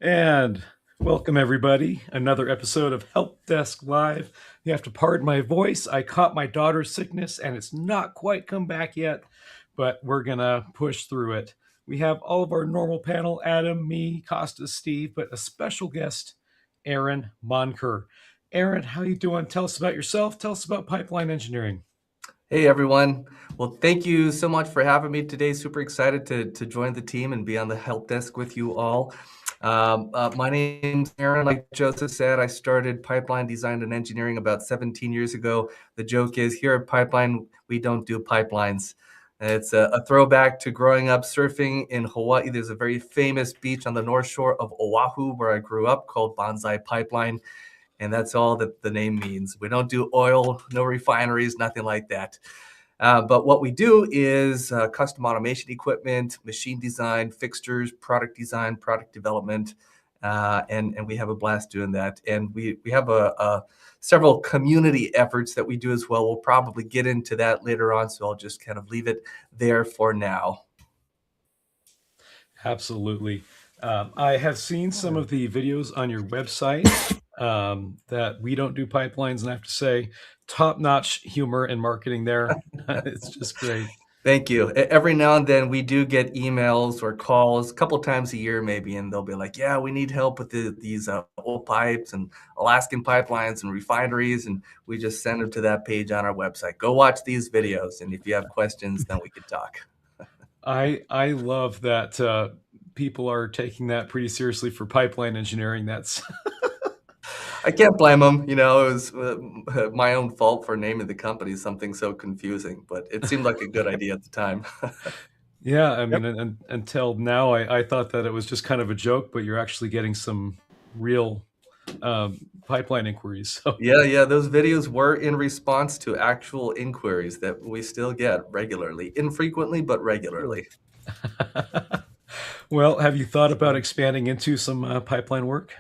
And welcome, everybody. Another episode of Helpdesk Live. You have to pardon my voice. I caught my daughter's sickness and it's not quite come back yet, but we're going to push through it. We have all of our normal panel, Adam, me, Costa, Steve, but a special guest, Aaron Monker. Aaron, how you doing? Tell us about yourself. Tell us about pipeline engineering. Hey everyone. Well, thank you so much for having me today. Super excited to join the team and be on the help desk with you all. My name's Aaron. Like Joseph said, I started pipeline design and engineering about 17 years ago. The joke is here at Pipeline, we don't do pipelines. It's a throwback to growing up surfing in Hawaii. There's a very famous beach on the north shore of Oahu where I grew up called Banzai Pipeline. And that's all that the name means. We don't do oil, no refineries, nothing like that. But what we do is custom automation equipment, machine design, fixtures, product design, product development, and we have a blast doing that. And we have several community efforts that we do as well. We'll probably get into that later on, so I'll just kind of leave it there for now. Absolutely. I have seen some of the videos on your website that we don't do pipelines, and I have to say, top-notch humor and marketing there. It's just great. Thank you. Every now and then we do get emails or calls, a couple times a year maybe, and they'll be like, yeah, we need help with these old pipes and Alaskan pipelines and refineries, and we just send them to that page on our website. Go watch these videos, and if you have questions, then we can talk. I love that people are taking that pretty seriously for pipeline engineering. That's I can't blame them. You know, it was my own fault for naming the company something so confusing, but it seemed like a good idea at the time. yeah. I mean, Yep. until now, I thought that it was just kind of a joke, but you're actually getting some real pipeline inquiries. So Yeah, those videos were in response to actual inquiries that we still get regularly, infrequently, but regularly. well, have you thought about expanding into some pipeline work?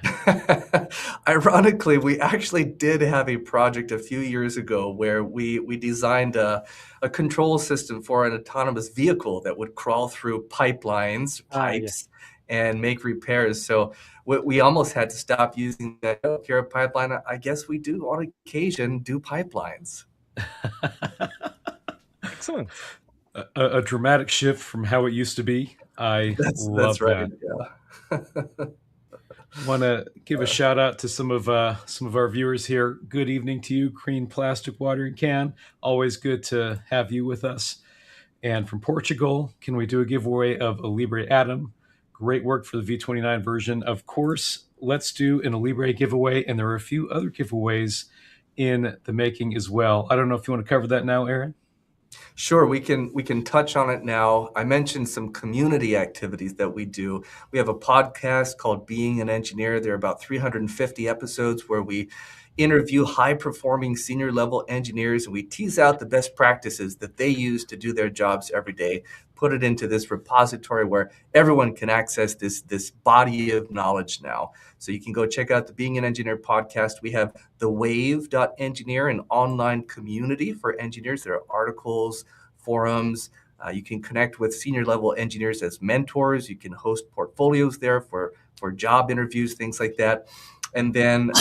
Ironically, we actually did have a project a few years ago where we designed a control system for an autonomous vehicle that would crawl through pipelines, Yeah. pipes, and make repairs. So we almost had to stop using that here at Pipeline. I guess we do on occasion do pipelines. Excellent. A dramatic shift from how it used to be. I That's love right. that. Yeah. Want to give a shout out to some of our viewers here. Good evening to you, Green Plastic Watering Can. Always good to have you with us. And from Portugal, can we do a giveaway of Alibre Atom? Great work for the V29 version. Of course, let's do an Alibre giveaway, and there are a few other giveaways in the making as well. I don't know if you want to cover that now, Aaron. Sure, we can touch on it now. I mentioned some community activities that we do. We have a podcast called Being an Engineer. There are about 350 episodes where we interview high-performing senior-level engineers, and we tease out the best practices that they use to do their jobs every day, put it into this repository where everyone can access this body of knowledge now. So you can go check out the Being an Engineer podcast. We have the Wave.engineer, an online community for engineers. There are articles, forums. You can connect with senior level engineers as mentors. You can host portfolios there for job interviews, things like that. And then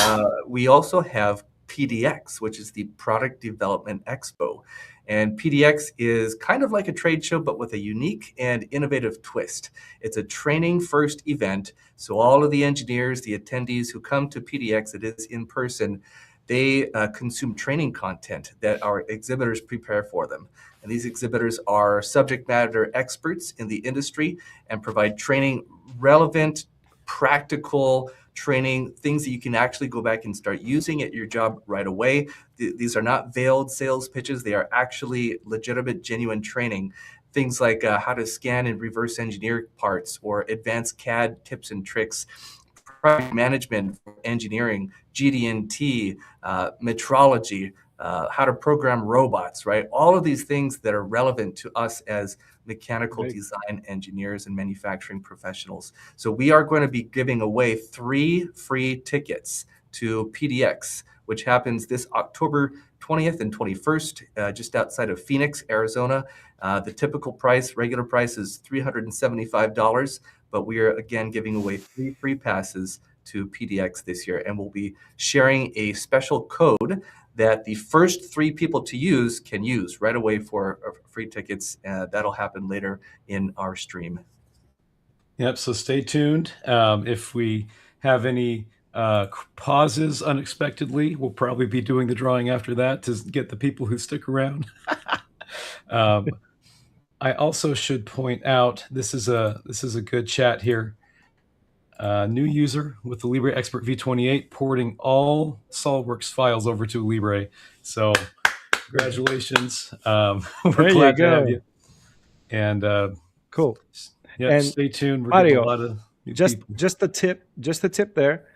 we also have PDX, which is the Product Development Expo. And PDX is kind of like a trade show, but with a unique and innovative twist. It's a training first event. So all of the engineers, the attendees who come to PDX, it is in person, they consume training content that our exhibitors prepare for them. And these exhibitors are subject matter experts in the industry and provide training, relevant, practical training, things that you can actually go back and start using at your job right away. These are not veiled sales pitches. They are actually legitimate, genuine training. Things like how to scan and reverse engineer parts or advanced CAD tips and tricks, project management, engineering, GD&T, metrology, how to program robots, right? All of these things that are relevant to us as mechanical design engineers and manufacturing professionals. So we are going to be giving away 3 free tickets to PDX, which happens this October 20th and 21st, just outside of Phoenix, Arizona. The typical price, regular price is $375, but we are again giving away 3 free passes to PDX this year, and we'll be sharing a special code that the first 3 people to use can use right away for free tickets. That'll happen later in our stream. Yep. So stay tuned. If we have any pauses unexpectedly, we'll probably be doing the drawing after that to get the people who stick around. I also should point out this is a good chat here. New user with the Alibre Expert V28, porting all SolidWorks files over to Alibre. So congratulations. We're glad to have you. And cool. Yeah, and stay tuned. We're Mario, getting a lot of new people. Just a tip there.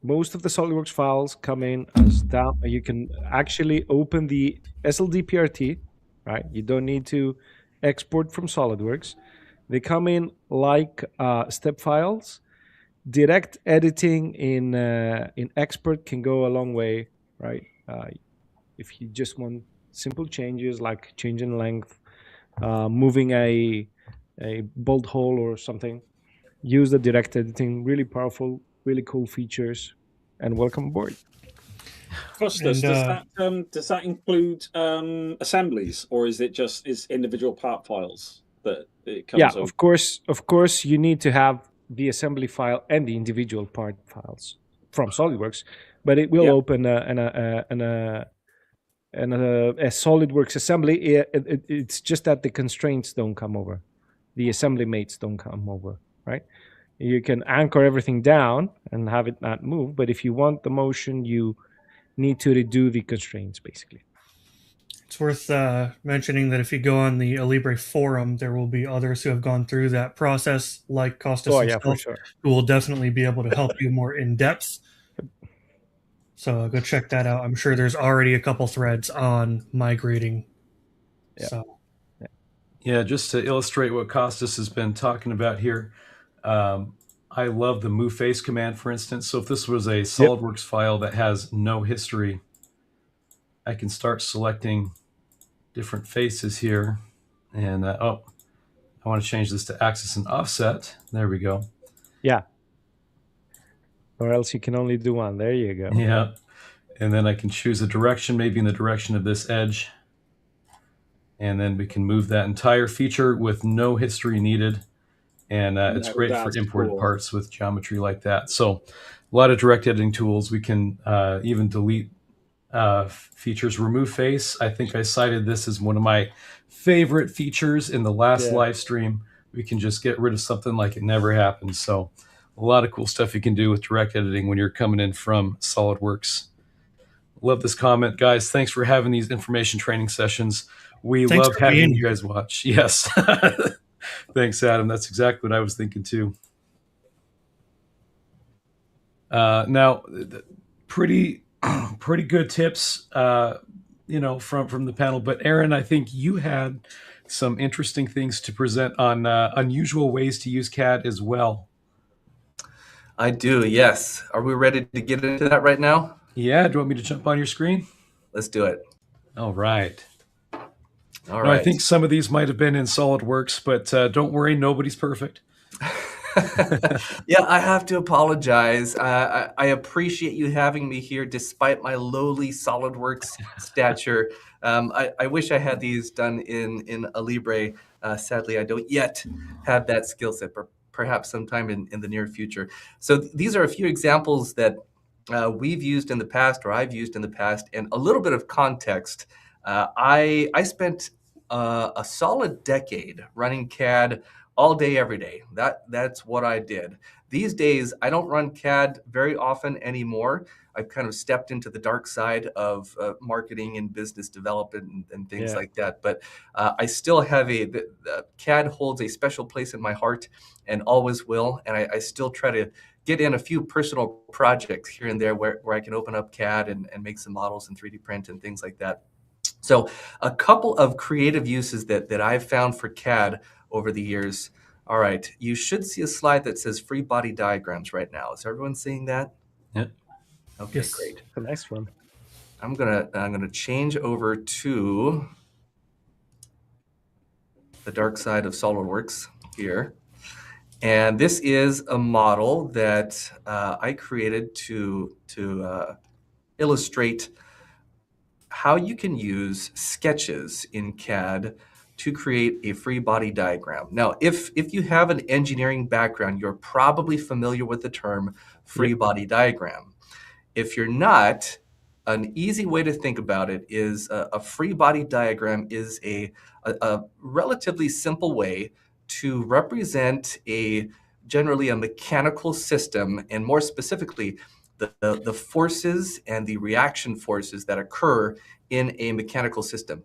Most of the SolidWorks files come in as down. You can actually open the SLDPRT, right? You don't need to export from SolidWorks. They come in like step files. Direct editing in Expert can go a long way, right? If you just want simple changes like changing length, moving a bolt hole or something, use the direct editing. Really powerful, really cool features, and welcome aboard. Costas, does that include assemblies, or is it just individual part files that it comes over? Of course you need to have the assembly file and the individual part files from SolidWorks, but it will open a SolidWorks assembly. It's just that the constraints don't come over. The assembly mates don't come over, right? You can anchor everything down and have it not move, but if you want the motion, you need to redo the constraints, basically. It's worth mentioning that if you go on the Alibre forum, there will be others who have gone through that process, like Costas himself, for sure, who will definitely be able to help you more in depth. So go check that out. I'm sure there's already a couple threads on migrating. Yeah, just to illustrate what Costas has been talking about here, I love the move face command, for instance. So if this was a SolidWorks file that has no history, I can start selecting different faces here. And, I want to change this to axis and offset. There we go. Yeah. Or else you can only do one. There you go. Yeah. And then I can choose a direction, maybe in the direction of this edge. And then we can move that entire feature with no history needed. And it's great for imported parts with geometry like that. So a lot of direct editing tools. We can even delete features, remove face. I think I cited this as one of my favorite features in the last live stream. We can just get rid of something like it never happened. So a lot of cool stuff you can do with direct editing when you're coming in from SolidWorks. Love this comment, guys. Thanks for having these information training sessions. We love having you guys watch. Yes. Thanks, Adam. That's exactly what I was thinking too. Now, pretty good tips, from the panel. But Aaron, I think you had some interesting things to present on unusual ways to use CAD as well. I do, yes. Are we ready to get into that right now? Yeah. Do you want me to jump on your screen? Let's do it. All right. All right. I think some of these might have been in SolidWorks, but don't worry, nobody's perfect. Yeah, I have to apologize. I appreciate you having me here despite my lowly SolidWorks stature. I wish I had these done in Alibre. Sadly, I don't yet have that skill set, but perhaps sometime in the near future. So these are a few examples that we've used in the past, or I've used in the past, and a little bit of context. I spent a solid decade running CAD all day, every day. That's what I did. These days, I don't run CAD very often anymore. I've kind of stepped into the dark side of marketing and business development and things like that. But I still have CAD holds a special place in my heart and always will. And I still try to get in a few personal projects here and there where I can open up CAD and make some models in 3D print and things like that. So a couple of creative uses that I've found for CAD over the years. All right, you should see a slide that says free body diagrams right now. Is everyone seeing that? Yeah. Okay, yes. Great. The next one. I'm gonna change over to the dark side of SolidWorks here. And this is a model that I created to illustrate how you can use sketches in CAD to create a free body diagram. Now, if you have an engineering background, you're probably familiar with the term free body diagram. If you're not, an easy way to think about it is a free body diagram is a relatively simple way to represent generally a mechanical system, and more specifically, the forces and the reaction forces that occur in a mechanical system.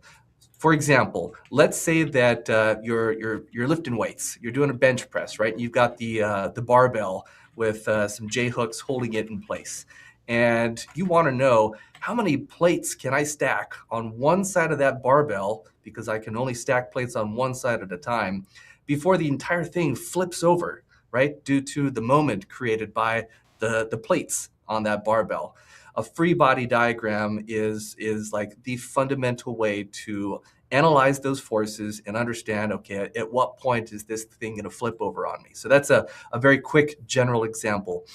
For example, let's say that you're lifting weights. You're doing a bench press, right? You've got the barbell with some J hooks holding it in place, and you want to know how many plates can I stack on one side of that barbell, because I can only stack plates on one side at a time, before the entire thing flips over, right? Due to the moment created by the plates on that barbell. A free body diagram is like the fundamental way to analyze those forces and understand, okay, at what point is this thing going to flip over on me? So that's a very quick general example.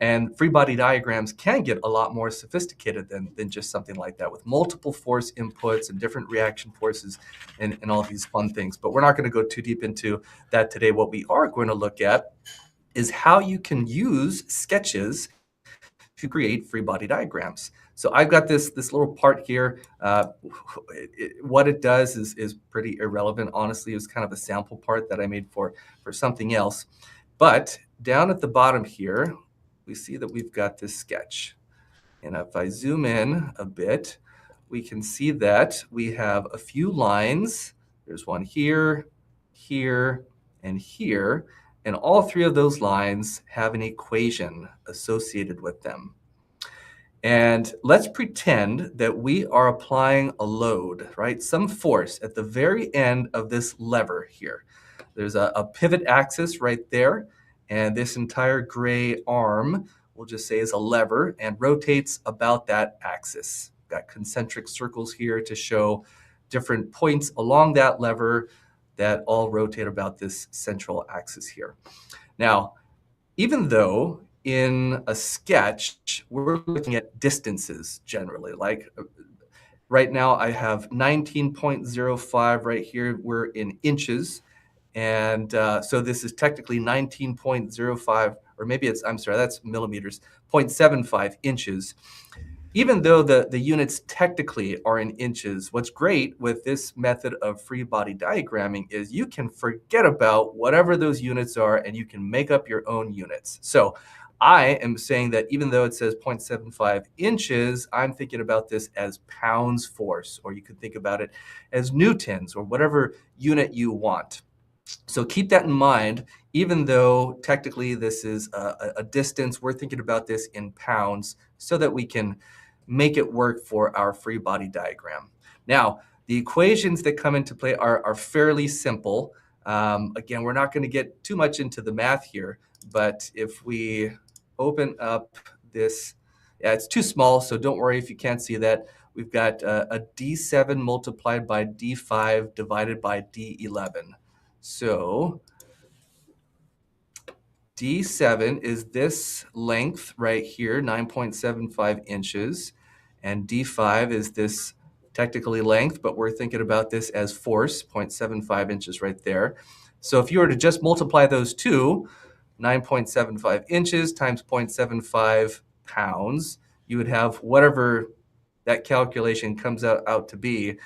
And free body diagrams can get a lot more sophisticated than just something like that, with multiple force inputs and different reaction forces and all these fun things. But we're not going to go too deep into that today. What we are going to look at is how you can use sketches to create free body diagrams. So I've got this little part here. What it does is pretty irrelevant. Honestly, it was kind of a sample part that I made for something else. But down at the bottom here, we see that we've got this sketch. And if I zoom in a bit, we can see that we have a few lines. There's one here, here, and here. And all three of those lines have an equation associated with them. And let's pretend that we are applying a load, right? Some force at the very end of this lever here. There's a pivot axis right there. And this entire gray arm, we'll just say, is a lever and rotates about that axis. Got concentric circles here to show different points along that lever that all rotate about this central axis here. Now, even though in a sketch, we're looking at distances generally, like right now I have 19.05 right here, we're in inches. And so this is technically 19.05, or maybe I'm sorry, that's millimeters, 0.75 inches. Even though the units technically are in inches, what's great with this method of free body diagramming is you can forget about whatever those units are and you can make up your own units. So I am saying that even though it says 0.75 inches, I'm thinking about this as pounds force, or you could think about it as newtons, or whatever unit you want. So keep that in mind. Even though technically this is a distance, we're thinking about this in pounds so that we can make it work for our free body diagram. Now, the equations that come into play are fairly simple. Again, we're not going to get too much into the math here, but if we open up this, it's too small, so don't worry if you can't see that. We've got a D7 multiplied by D5 divided by D11. So D7 is this length right here, 9.75 inches, and D5 is this technically length, but we're thinking about this as force, 0.75 inches right there. So if you were to just multiply those two, 9.75 inches times 0.75 pounds, you would have whatever that calculation comes out to be,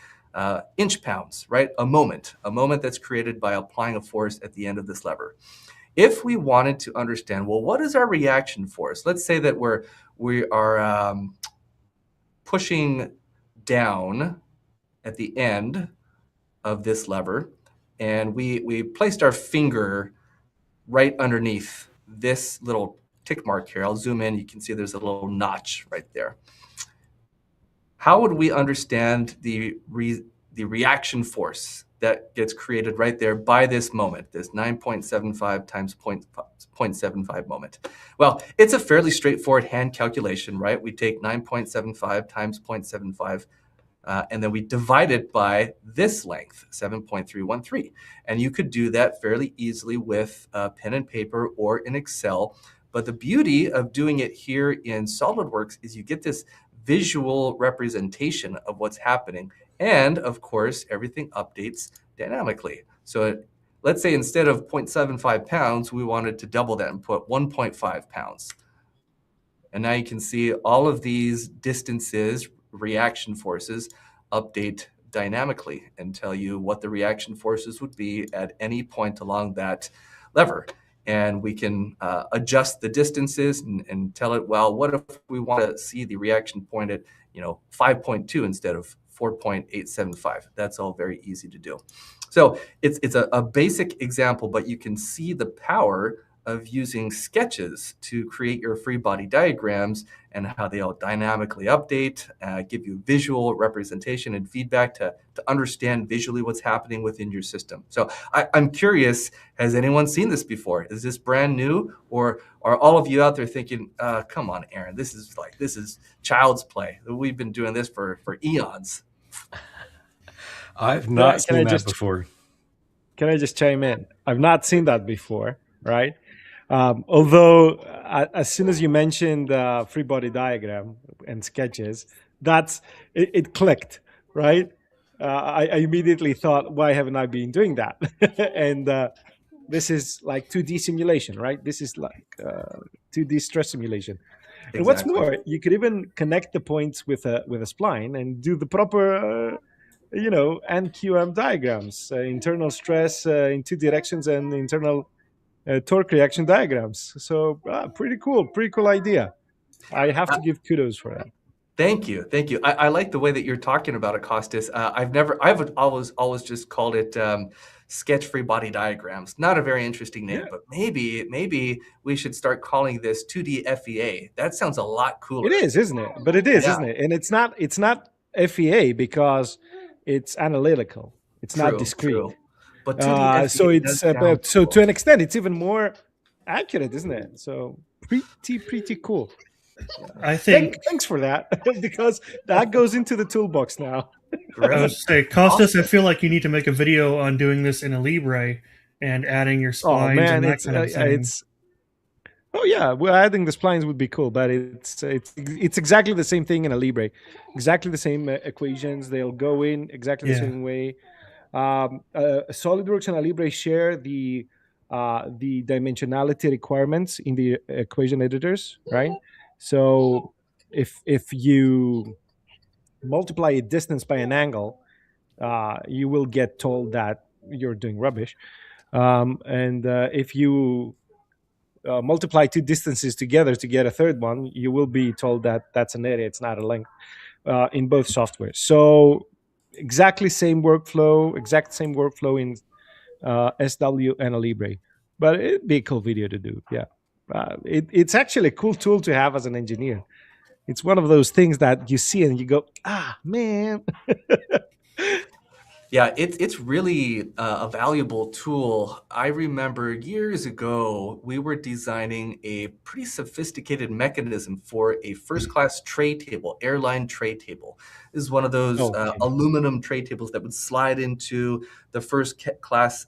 inch pounds, right? A moment that's created by applying a force at the end of this lever. If we wanted to understand, well, what is our reaction force? Let's say that we are pushing down at the end of this lever, and we placed our finger right underneath this little tick mark here. I'll zoom in. You can see there's a little notch right there. How would we understand the reaction force that gets created right there by this moment, this 9.75 times 0.75 moment? Well, it's a fairly straightforward hand calculation, right? We take 9.75 times 0.75 and then we divide it by this length, 7.313. And you could do that fairly easily with pen and paper or in Excel. But the beauty of doing it here in SolidWorks is you get this visual representation of what's happening. And of course, everything updates dynamically. So let's say instead of 0.75 pounds, we wanted to double that and put 1.5 pounds. And now you can see all of these distances, reaction forces, update dynamically and tell you what the reaction forces would be at any point along that lever. And we can adjust the distances and tell it, well, what if we want to see the reaction point at 5.2 instead of 4.875? That's all very easy to do. So it's a basic example, but you can see the power of using sketches to create your free body diagrams and how they all dynamically update, give you visual representation and feedback to understand visually what's happening within your system. So I'm curious, has anyone seen this before? Is this brand new, or are all of you out there thinking, come on, Aaron, this is child's play. We've been doing this for eons. I've not seen that before. Can I just chime in? I've not seen that before, right? Although, as soon as you mentioned free body diagram and sketches, it clicked, right? I immediately thought, why haven't I been doing that? And this is like 2D simulation, right? This is like 2D stress simulation. Exactly. And what's more, you could even connect the points with a spline and do the proper, NQM diagrams, internal stress in two directions and internal torque reaction diagrams. So pretty cool idea. I have to give kudos for that. Thank you. I like the way that you're talking about it, Costas. I've always just called it sketch free body diagrams. Not a very interesting name, but maybe we should start calling this 2D FEA. That sounds a lot cooler. It is, isn't it? But it is, isn't it? And it's not FEA because it's analytical. It's not discrete. True. But so it's so to an extent it's even more accurate, isn't it? So pretty cool. I think thanks for that because that goes into the toolbox now. I was say, Costas, I feel like you need to make a video on doing this in Alibre and adding your splines and that kind of thing. Well, adding the splines would be cool, but it's exactly the same thing in Alibre, exactly the same equations. They'll go in exactly the same way. SolidWorks and Alibre share the dimensionality requirements in the equation editors, right? So if you multiply a distance by an angle, you will get told that you're doing rubbish. And if you multiply two distances together to get a third one, you will be told that that's an area, it's not a length, in both softwares. So exact same workflow in SW and Alibre. But it'd be a cool video to do, yeah. It's actually a cool tool to have as an engineer. It's one of those things that you see and you go, man. Yeah, it's really a valuable tool. I remember years ago, we were designing a pretty sophisticated mechanism for a first-class tray table, airline tray table. This is one of those aluminum tray tables that would slide into the first-class,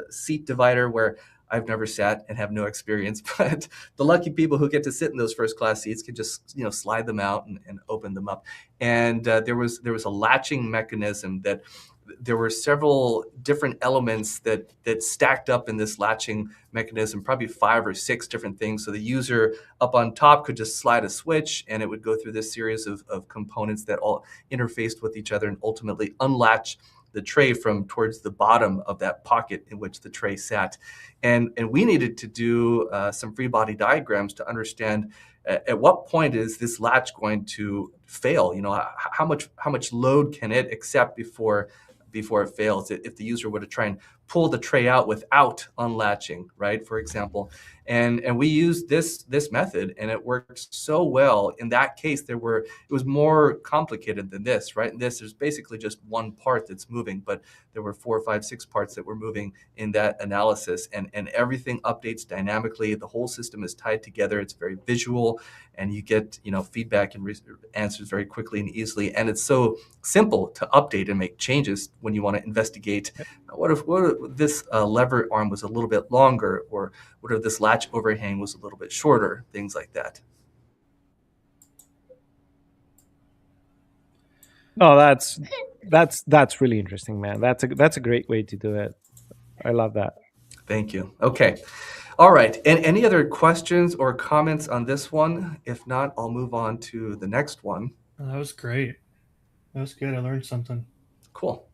seat divider where I've never sat and have no experience, but the lucky people who get to sit in those first-class seats can just, slide them out and open them up. And there was a latching mechanism that there were several different elements that stacked up in this latching mechanism, probably 5 or 6 different things. So the user up on top could just slide a switch and it would go through this series of components that all interfaced with each other and ultimately unlatch the tray from towards the bottom of that pocket in which the tray sat. And we needed to do some free body diagrams to understand at what point is this latch going to fail? How much load can it accept before before it fails. If the user were to try and pull the tray out without unlatching, right, for example. And we used this method, and it worked so well. In that case, it was more complicated than this, right? In this, there's basically just one part that's moving, but there were 4, 5, 6 parts that were moving in that analysis, and everything updates dynamically. The whole system is tied together. It's very visual, and you get feedback and answers very quickly and easily. And it's so simple to update and make changes when you want to investigate. What if this lever arm was a little bit longer, or what if this latch overhang was a little bit shorter? Things like that. No, that's really interesting, man. That's a great way to do it. I love that. Thank you. Okay. All right. And any other questions or comments on this one? If not, I'll move on to the next one. That was great. That was good. I learned something. Cool.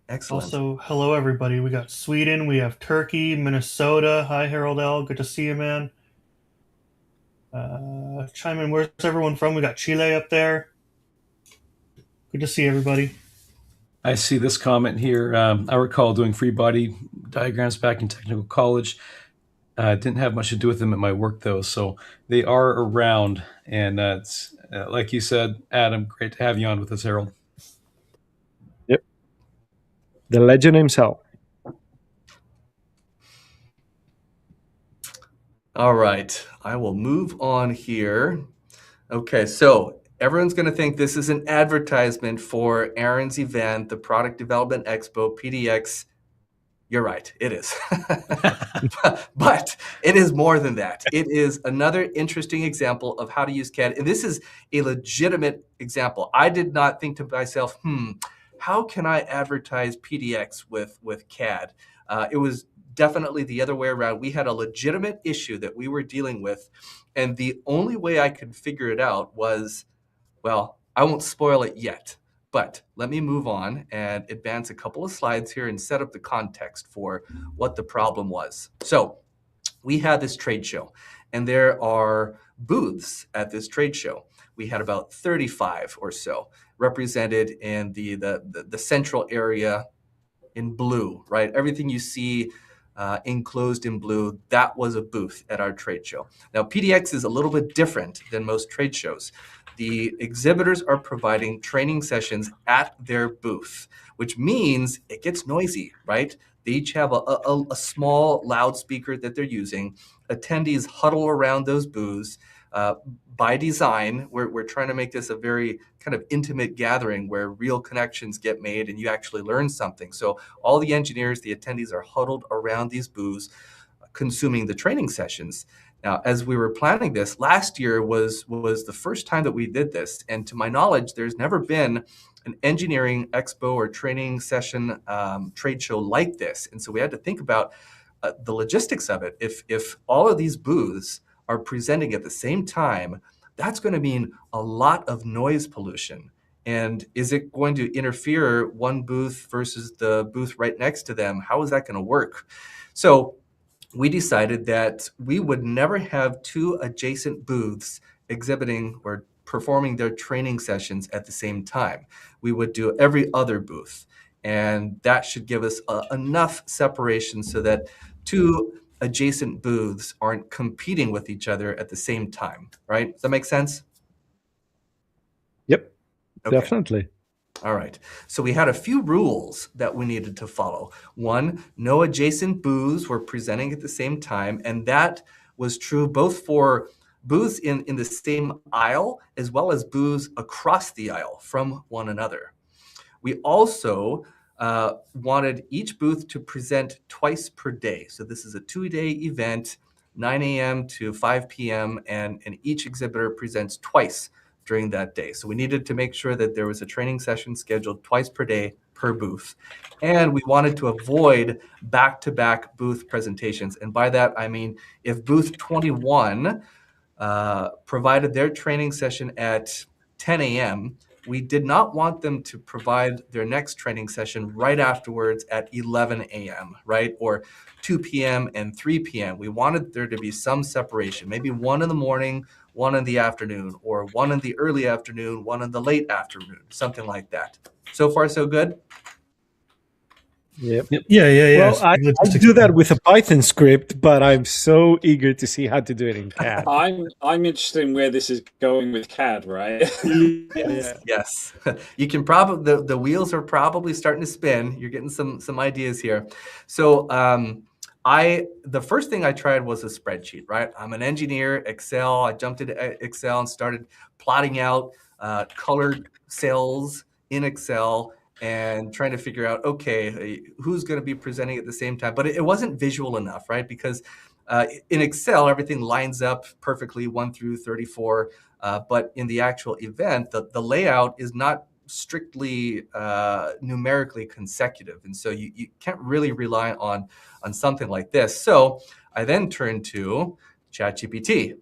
Excellent. Also, hello, everybody. We got Sweden. We have Turkey, Minnesota. Hi, Harold L. Good to see you, man. Chime in. Where's everyone from? We got Chile up there. Good to see everybody. I see this comment here. I recall doing free body diagrams back in technical college. Didn't have much to do with them at my work, though, so they are around. And it's like you said, Adam, great to have you on with us, Harold. Yep. The legend himself. All right. I will move on here. Okay, so everyone's going to think this is an advertisement for Aaron's event, the Product Development Expo, PDX. You're right, it is. But it is more than that. It is another interesting example of how to use CAD. And this is a legitimate example. I did not think to myself, how can I advertise PDX with CAD? It was definitely the other way around. We had a legitimate issue that we were dealing with. And the only way I could figure it out was, well, I won't spoil it yet. But let me move on and advance a couple of slides here and set up the context for what the problem was. So we had this trade show, and there are booths at this trade show. We had about 35 or so represented in the central area in blue, right? Everything you see enclosed in blue, that was a booth at our trade show. Now, PDX is a little bit different than most trade shows. The exhibitors are providing training sessions at their booth, which means it gets noisy, right? They each have a small loudspeaker that they're using. Attendees huddle around those booths. By design, we're trying to make this a very kind of intimate gathering where real connections get made and you actually learn something. So all the engineers, the attendees are huddled around these booths, consuming the training sessions. Now, as we were planning this, last year was the first time that we did this. And to my knowledge, there's never been an engineering expo or training session trade show like this. And so we had to think about the logistics of it. If all of these booths are presenting at the same time, that's going to mean a lot of noise pollution. And is it going to interfere one booth versus the booth right next to them? How is that going to work? So we decided that we would never have two adjacent booths exhibiting or performing their training sessions at the same time. We would do every other booth. And that should give us enough separation so that two adjacent booths aren't competing with each other at the same time, right? Does that make sense? Yep, okay. Definitely. All right. So we had a few rules that we needed to follow. One, no adjacent booths were presenting at the same time. And that was true both for booths in the same aisle as well as booths across the aisle from one another. We also wanted each booth to present twice per day. So this is a 2-day event, 9 a.m. to 5 p.m. And each exhibitor presents twice during that day. So we needed to make sure that there was a training session scheduled twice per day per booth. And we wanted to avoid back-to-back booth presentations. And by that, I mean, if booth 21 provided their training session at 10 a.m., we did not want them to provide their next training session right afterwards at 11 a.m., right? Or 2 p.m. and 3 p.m. We wanted there to be some separation, maybe one in the morning, one in the afternoon, or one in the early afternoon, one in the late afternoon, something like that. So far, so good? Yep. Yeah. Well, I do that with a Python script, but I'm so eager to see how to do it in CAD. I'm interested in where this is going with CAD, right? Yes. You can probably the wheels are probably starting to spin. You're getting some ideas here. So the first thing I tried was a spreadsheet, right? I'm an engineer, Excel. I jumped into Excel and started plotting out colored cells in Excel and trying to figure out, okay, who's going to be presenting at the same time. But it wasn't visual enough, right? Because in Excel, everything lines up perfectly, 1 through 34. But in the actual event, the layout is not strictly numerically consecutive. And so you can't really rely on something like this. So I then turned to ChatGPT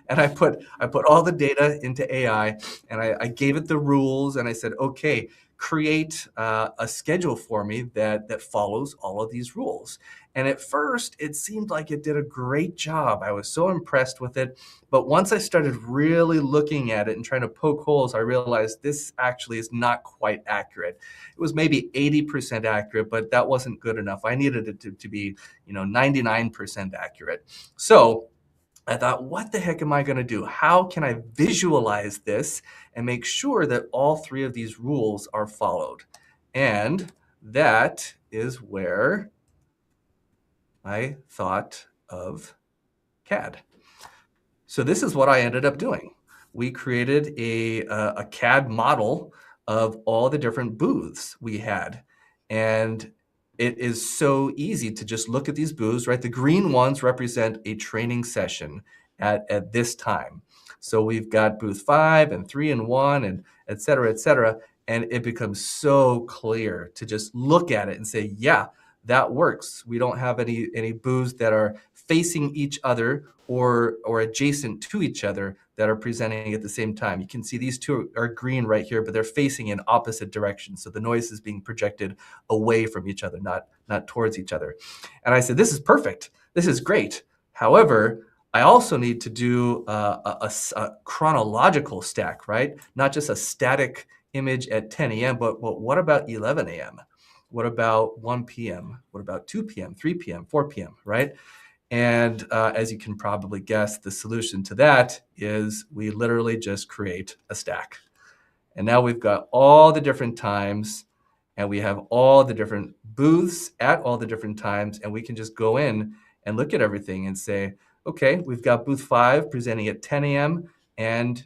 and I put all the data into AI and I gave it the rules and I said, okay, create a schedule for me that follows all of these rules. And at first, it seemed like it did a great job. I was so impressed with it. But once I started really looking at it and trying to poke holes, I realized this actually is not quite accurate. It was maybe 80% accurate, but that wasn't good enough. I needed it to be, 99% accurate. So I thought, what the heck am I going to do? How can I visualize this and make sure that all 3 of these rules are followed? And that is where I thought of CAD. So this is what I ended up doing. We created a CAD model of all the different booths we had. And it is so easy to just look at these booths, right? The green ones represent a training session at this time. So we've got booth 5 and 3 and 1 and et cetera, et cetera. And it becomes so clear to just look at it and say, yeah, that works. We don't have any booths that are facing each other or adjacent to each other that are presenting at the same time. You can see these 2 are green right here, but they're facing in opposite directions. So the noise is being projected away from each other, not towards each other. And I said, this is perfect. This is great. However, I also need to do a chronological stack, right? Not just a static image at 10 a.m., but what about 11 a.m.? What about 1 p.m.? What about 2 p.m., 3 p.m., 4 p.m., right? And as you can probably guess, the solution to that is we literally just create a stack. And now we've got all the different times and we have all the different booths at all the different times. And we can just go in and look at everything and say, okay, we've got booth 5 presenting at 10 a.m. and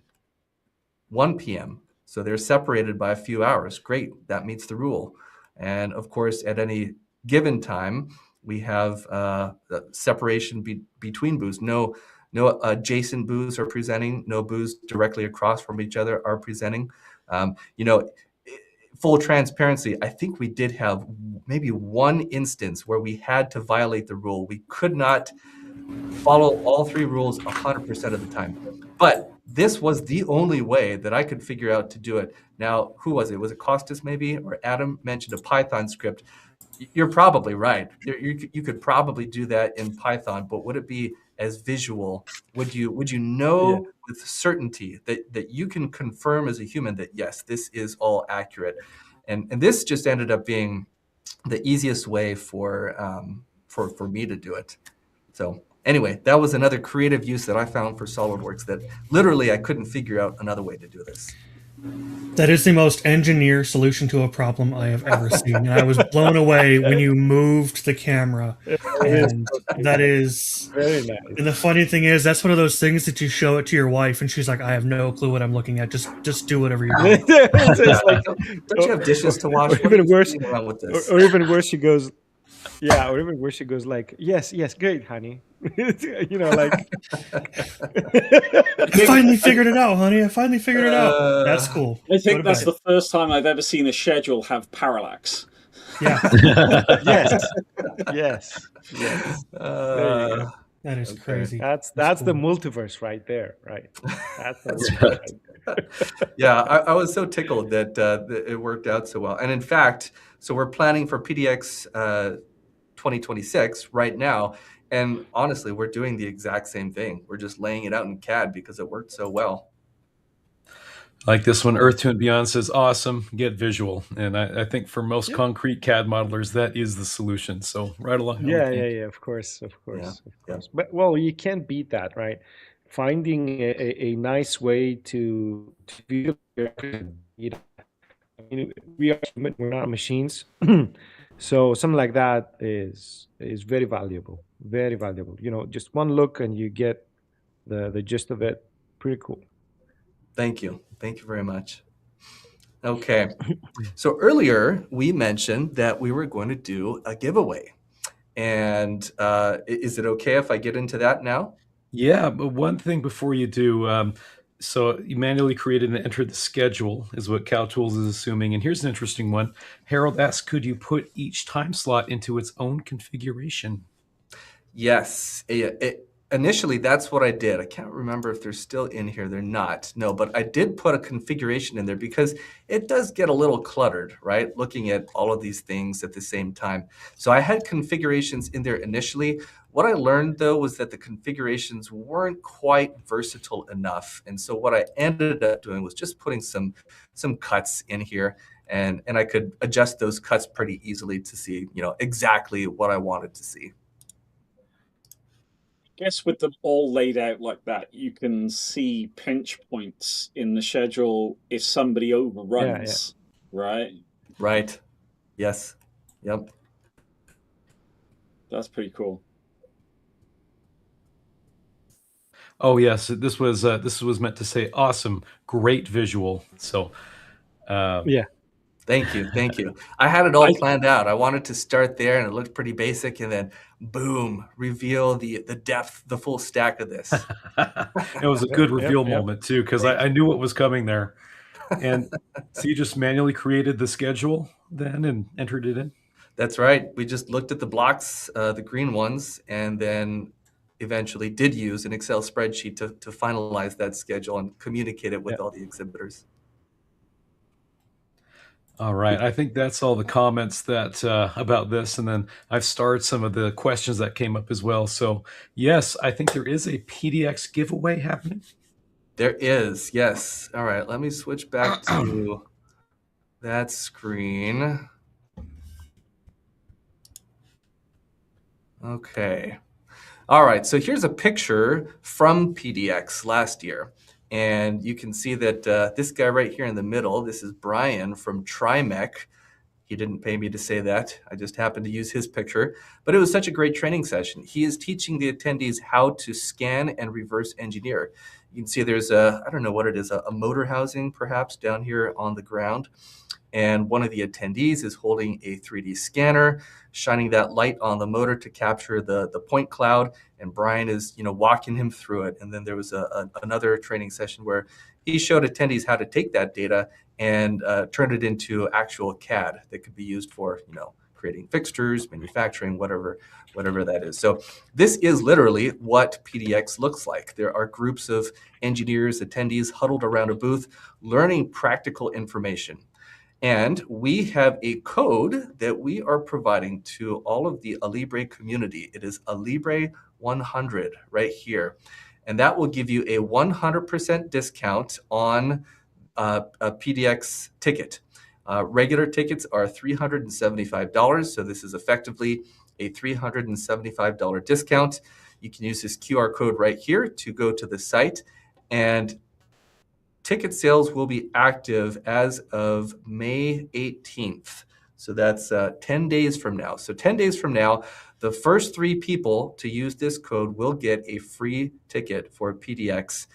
1 p.m. So they're separated by a few hours. Great, that meets the rule. And of course, at any given time, we have separation between booths. No adjacent booths are presenting. No booths directly across from each other are presenting. Full transparency, I think we did have maybe one instance where we had to violate the rule. We could not follow all 3 rules 100% of the time. But this was the only way that I could figure out to do it. Now, who was it? Was it Costas maybe? Or Adam mentioned a Python script. You're probably right. You could probably do that in Python, but would it be as visual? Would you know with certainty that you can confirm as a human that yes, this is all accurate? And this just ended up being the easiest way for me to do it. So anyway, that was another creative use that I found for SolidWorks that literally I couldn't figure out another way to do this. That is the most engineer solution to a problem I have ever seen. And I was blown away when you moved the camera. And that is very nice. And the funny thing is, that's one of those things that you show it to your wife and she's like, I have no clue what I'm looking at. Just do whatever you're doing. Like, don't you have dishes to wash? Or even worse, or even worse, she goes, yeah, or even worse, she goes like, yes, great, honey. Like I finally figured it out, honey. I finally figured it out. That's cool. I think that's the first time I've ever seen a schedule have parallax. Yeah. yes. That is crazy. That's cool. The multiverse right there, right? That's right. Right there. Yeah, I was so tickled that it worked out so well. And in fact, so we're planning for PDX 2026 right now. And honestly, we're doing the exact same thing. We're just laying it out in CAD because it worked so well. Like this one, Earth to and Beyond says, awesome, get visual. And I think for most concrete CAD modelers, that is the solution. So right along Yeah, with yeah, you. yeah. Of course, of course, of yeah. course. But well, you can't beat that, right? Finding a nice way to feel. You know, I mean, we are human, we're not machines. So something like that is very valuable, very valuable. You know, just one look and you get the gist of it. Pretty cool. Thank you very much. Okay, so earlier we mentioned that we were going to do a giveaway, and is it okay if I get into that now? Yeah, but one thing before you do, so you manually created and entered the schedule, is what CowTools is assuming. And here's an interesting one. Harold asks, could you put each time slot into its own configuration? Yes. Initially, that's what I did. I can't remember if they're still in here. They're not. No, but I did put a configuration in there because it does get a little cluttered, right? Looking at all of these things at the same time. So I had configurations in there initially. What I learned, though, was that the configurations weren't quite versatile enough. And so what I ended up doing was just putting some cuts in here. And I could adjust those cuts pretty easily to see, exactly what I wanted to see. Guess with them all laid out like that, you can see pinch points in the schedule if somebody overruns, right? Right. Yes. Yep. That's pretty cool. Oh yes, this was meant to say awesome, great visual. So Yeah. Thank you. I had it all planned out. I wanted to start there, and it looked pretty basic, and then boom, reveal the depth, the full stack of this. It was a good reveal moment too, because I knew what was coming there. And so you just manually created the schedule then and entered it in? That's right. We just looked at the blocks, the green ones, and then eventually did use an Excel spreadsheet to finalize that schedule and communicate it with all the exhibitors. All right. I think that's all the comments that about this, and then I've starred some of the questions that came up as well. So yes, I think there is a PDX giveaway happening. There is, yes. All right, let me switch back to that screen. Okay. All right, so here's a picture from PDX last year. And you can see that this guy right here in the middle, this is Brian from TriMech. He didn't pay me to say that. I just happened to use his picture. But it was such a great training session. He is teaching the attendees how to scan and reverse engineer. You can see there's I don't know what it is, a motor housing perhaps down here on the ground. And one of the attendees is holding a 3D scanner, shining that light on the motor to capture the point cloud. And Brian is, walking him through it. And then there was another training session where he showed attendees how to take that data and turn it into actual CAD that could be used for, creating fixtures, manufacturing, whatever that is. So this is literally what PDX looks like. There are groups of engineers, attendees huddled around a booth, learning practical information. And we have a code that we are providing to all of the Alibre community. It is Alibre 100 right here. And that will give you a 100% discount on a PDX ticket. Regular tickets are $375. So this is effectively a $375 discount. You can use this QR code right here to go to the site, and ticket sales will be active as of May 18th. So that's 10 days from now. So 10 days from now, the first 3 people to use this code will get a free ticket for PDX.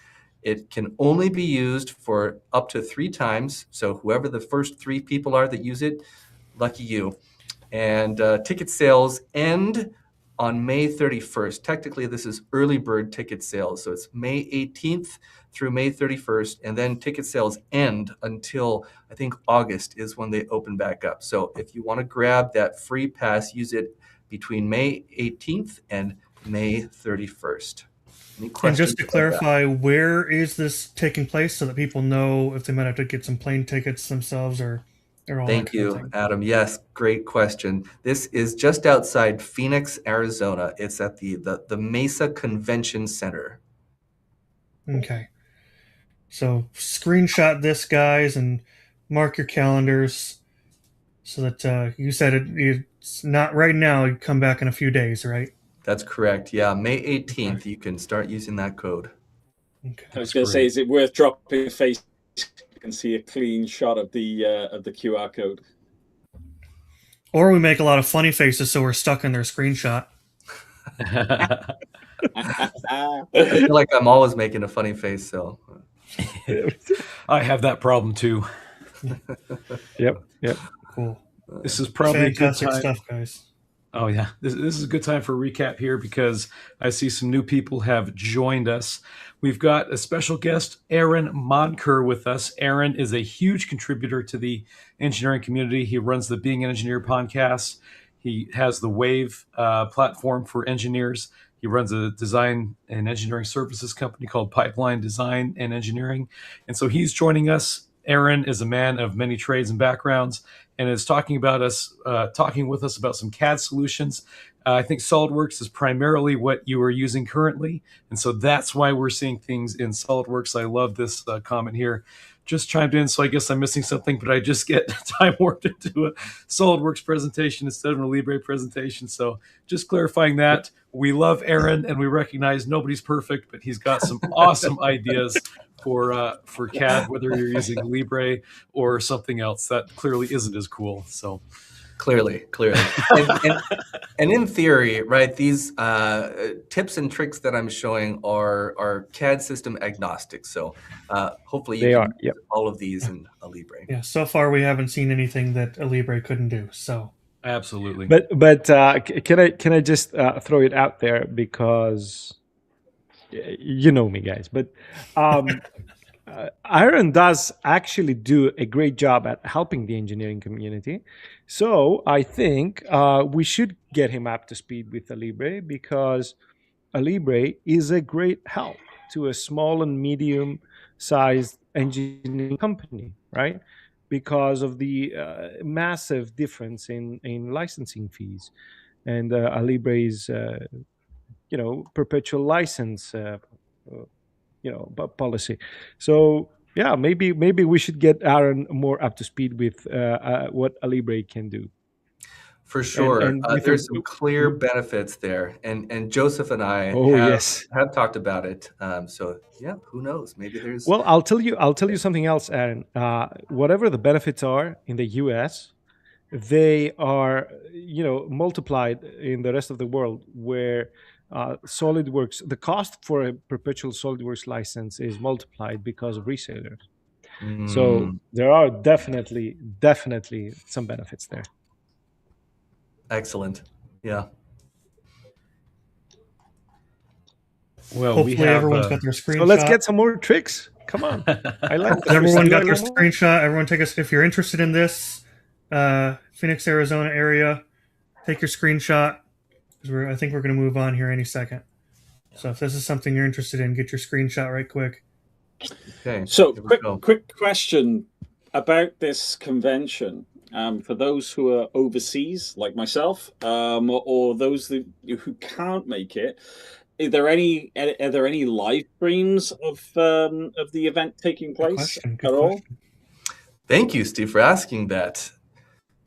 It can only be used for up to 3 times. So whoever the first 3 people are that use it, lucky you. And ticket sales end on May 31st. Technically, this is early bird ticket sales. So it's May 18th through May 31st. And then ticket sales end until, I think, August is when they open back up. So if you want to grab that free pass, use it between May 18th and May 31st. And just to clarify, where is this taking place so that people know if they might have to get some plane tickets themselves or all Thank you, Adam. Yes, great question. This is just outside Phoenix, Arizona. It's at the Mesa Convention Center. Okay. So screenshot this, guys, and mark your calendars so that you said it's not right now. You come back in a few days, right? That's correct. Yeah, May 18th, you can start using that code. Okay. I was going to say, is it worth dropping a face? You can see a clean shot of the QR code. Or we make a lot of funny faces, so we're stuck in their screenshot. I feel like I'm always making a funny face, so. I have that problem too. Yep. Cool. This is probably fantastic a good time. stuff, guys. Oh yeah, this is a good time for a recap here because I see some new people have joined us. We've got a special guest, Aaron Monker, with us. Aaron is a huge contributor to the engineering community. He runs the Being an Engineer podcast. He has the Wave platform for engineers. He runs a design and engineering services company called Pipeline Design and Engineering. And so he's joining us. Aaron is a man of many trades and backgrounds and is talking with us about some CAD solutions. I think SolidWorks is primarily what you are using currently. And so that's why we're seeing things in SolidWorks. I love this comment here. Just chimed in, so I guess I'm missing something, but I just get time warped into a SolidWorks presentation instead of an Alibre presentation. So just clarifying that. We love Aaron, and we recognize nobody's perfect, but he's got some awesome ideas for CAD, whether you're using Libre or something else that clearly isn't as cool. So Clearly. And in theory, right, these tips and tricks that I'm showing are CAD system agnostic. So hopefully you can use all of these in Alibre. Yeah, so far we haven't seen anything that Alibre couldn't do. So absolutely. But can I just throw it out there because you know me, guys. But Aaron does actually do a great job at helping the engineering community. So I think we should get him up to speed with Alibre because Alibre is a great help to a small and medium-sized engineering company, right? Because of the massive difference in licensing fees. And Alibre's, perpetual license policy. So yeah, maybe we should get Aaron more up to speed with what Alibre can do. For sure, there's some clear benefits there, and Joseph and I have talked about it. So yeah, who knows? Maybe there's. Well, I'll tell you something else, Aaron. Whatever the benefits are in the U.S., they are multiplied in the rest of the world where. SolidWorks, the cost for a perpetual SolidWorks license is multiplied because of resellers. So there are definitely some benefits there. Excellent. Yeah. Well, hopefully everyone's got their screenshot. So let's get some more tricks. Come on. I like this. Everyone got their screenshot. Everyone take us. If you're interested in this, Phoenix, Arizona area, take your screenshot. I think we're going to move on here any second. So if this is something you're interested in, get your screenshot right quick. Okay. So quick question about this convention. For those who are overseas, like myself, or those who can't make it, are there any live streams of the event taking place at all? Thank you, Steve, for asking that.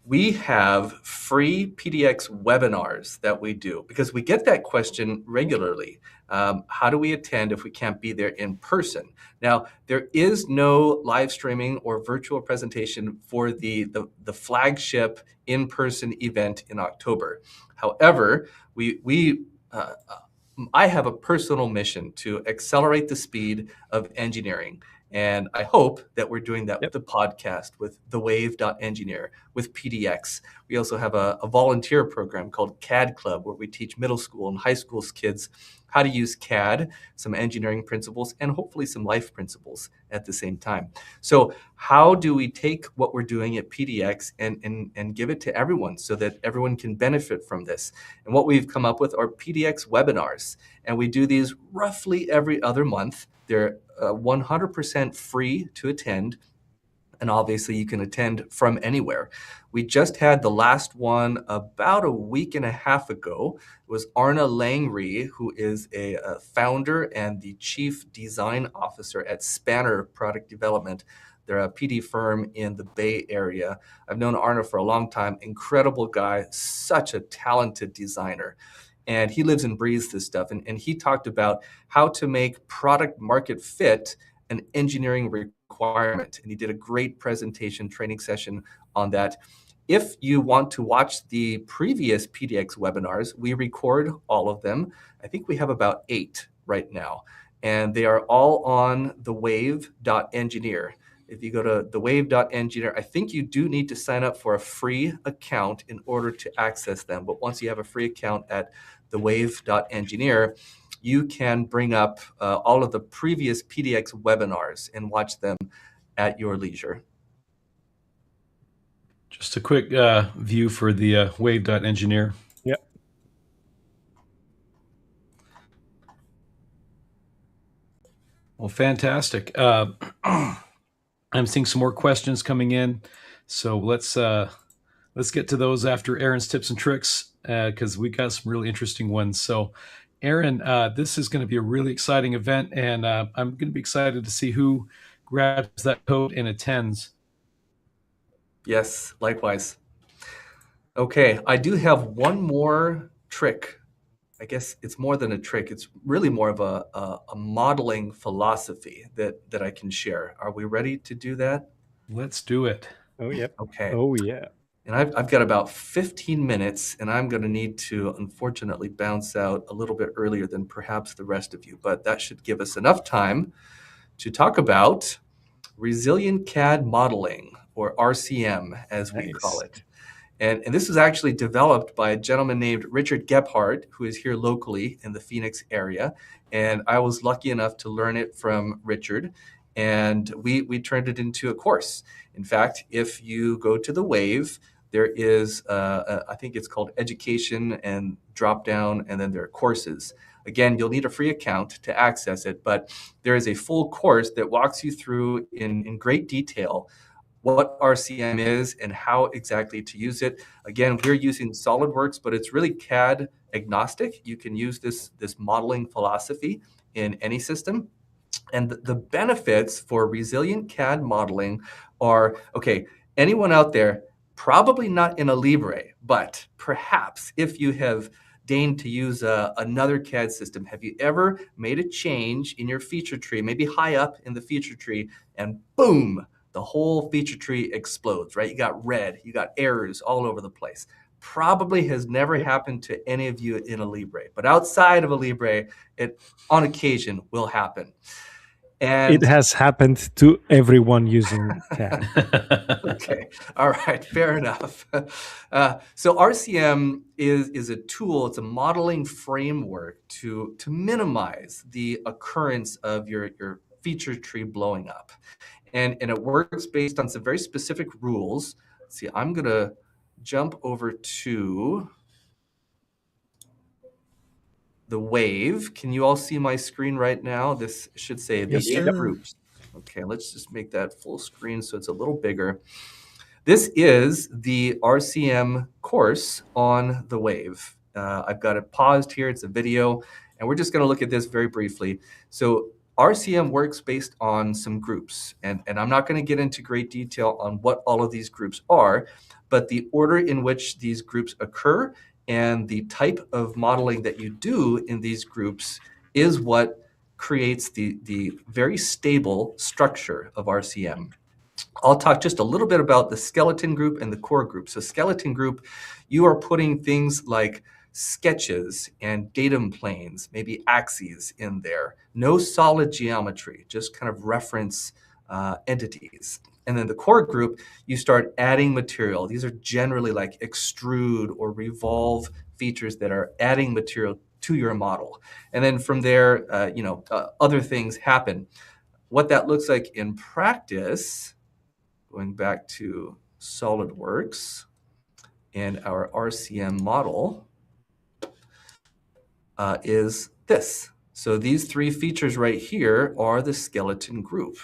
We have free PDX webinars that we do because we get that question regularly. How do we attend if we can't be there in person? Now, there is no live streaming or virtual presentation for the flagship in-person event in October. However, I have a personal mission to accelerate the speed of engineering. And I hope that we're doing that with the podcast, with thewave.engineer, with PDX. We also have a volunteer program called CAD Club, where we teach middle school and high school kids how to use CAD, some engineering principles, and hopefully some life principles at the same time. So how do we take what we're doing at PDX and give it to everyone so that everyone can benefit from this? And what we've come up with are PDX webinars. And we do these roughly every other month. They're 100% free to attend. And obviously you can attend from anywhere. We just had the last one about a week and a half ago. It was Arna Langry, who is a founder and the chief design officer at Spanner Product Development. They're a PD firm in the Bay Area. I've known Arna for a long time. Incredible guy, such a talented designer. And he lives and breathes this stuff. And he talked about how to make product market fit an engineering requirement. And he did a great presentation training session on that. If you want to watch the previous PDX webinars, we record all of them. I think we have about 8 right now. And they are all on thewave.engineer. If you go to thewave.engineer, I think you do need to sign up for a free account in order to access them. But once you have a free account at thewave.engineer, you can bring up all of the previous PDX webinars and watch them at your leisure. Just a quick view for the wave.engineer. Yep. Well, fantastic. I'm seeing some more questions coming in, so let's get to those after Aaron's tips and tricks, because we got some really interesting ones. So, Aaron, this is going to be a really exciting event, and I'm going to be excited to see who grabs that code and attends. Yes, likewise. Okay, I do have one more trick. I guess it's more than a trick. It's really more of a modeling philosophy that I can share. Are we ready to do that? Let's do it. Oh, yep. Okay. Oh, yeah. And I've got about 15 minutes, and I'm going to need to, unfortunately, bounce out a little bit earlier than perhaps the rest of you. But that should give us enough time to talk about resilient CAD modeling, or RCM, as we call it. And this was actually developed by a gentleman named Richard Gebhardt, who is here locally in the Phoenix area. And I was lucky enough to learn it from Richard. And we turned it into a course. In fact, if you go to the Wave, there is, I think it's called Education and drop down, and then there are courses. Again, you'll need a free account to access it, but there is a full course that walks you through in great detail what RCM is and how exactly to use it. Again, we're using SolidWorks, but it's really CAD agnostic. You can use this modeling philosophy in any system. And the benefits for resilient CAD modeling are, okay, anyone out there, probably not in Alibre, but perhaps if you have deigned to use another CAD system, have you ever made a change in your feature tree, maybe high up in the feature tree, and boom, the whole feature tree explodes, right? You got red, you got errors all over the place. Probably has never happened to any of you in Alibre, but outside of Alibre, it on occasion will happen. And it has happened to everyone using CAD. Okay, all right, fair enough. So RCM is a tool, it's a modeling framework to minimize the occurrence of your feature tree blowing up. And it works based on some very specific rules. Let's see, I'm going to jump over to the Wave. Can you all see my screen right now? This should say the Yes, 8 sir. groups. Okay, let's just make that full screen so it's a little bigger. This is the RCM course on the Wave. I've got it paused here. It's a video, and we're just going to look at this very briefly. So RCM works based on some groups, and I'm not going to get into great detail on what all of these groups are, but the order in which these groups occur and the type of modeling that you do in these groups is what creates the very stable structure of RCM. I'll talk just a little bit about the skeleton group and the core group. So skeleton group, you are putting things like sketches and datum planes, maybe axes in there. No solid geometry, just kind of reference entities. And then the core group, you start adding material. These are generally like extrude or revolve features that are adding material to your model. And then from there, other things happen. What that looks like in practice, going back to SolidWorks and our RCM model, is this. So these 3 features right here are the skeleton group.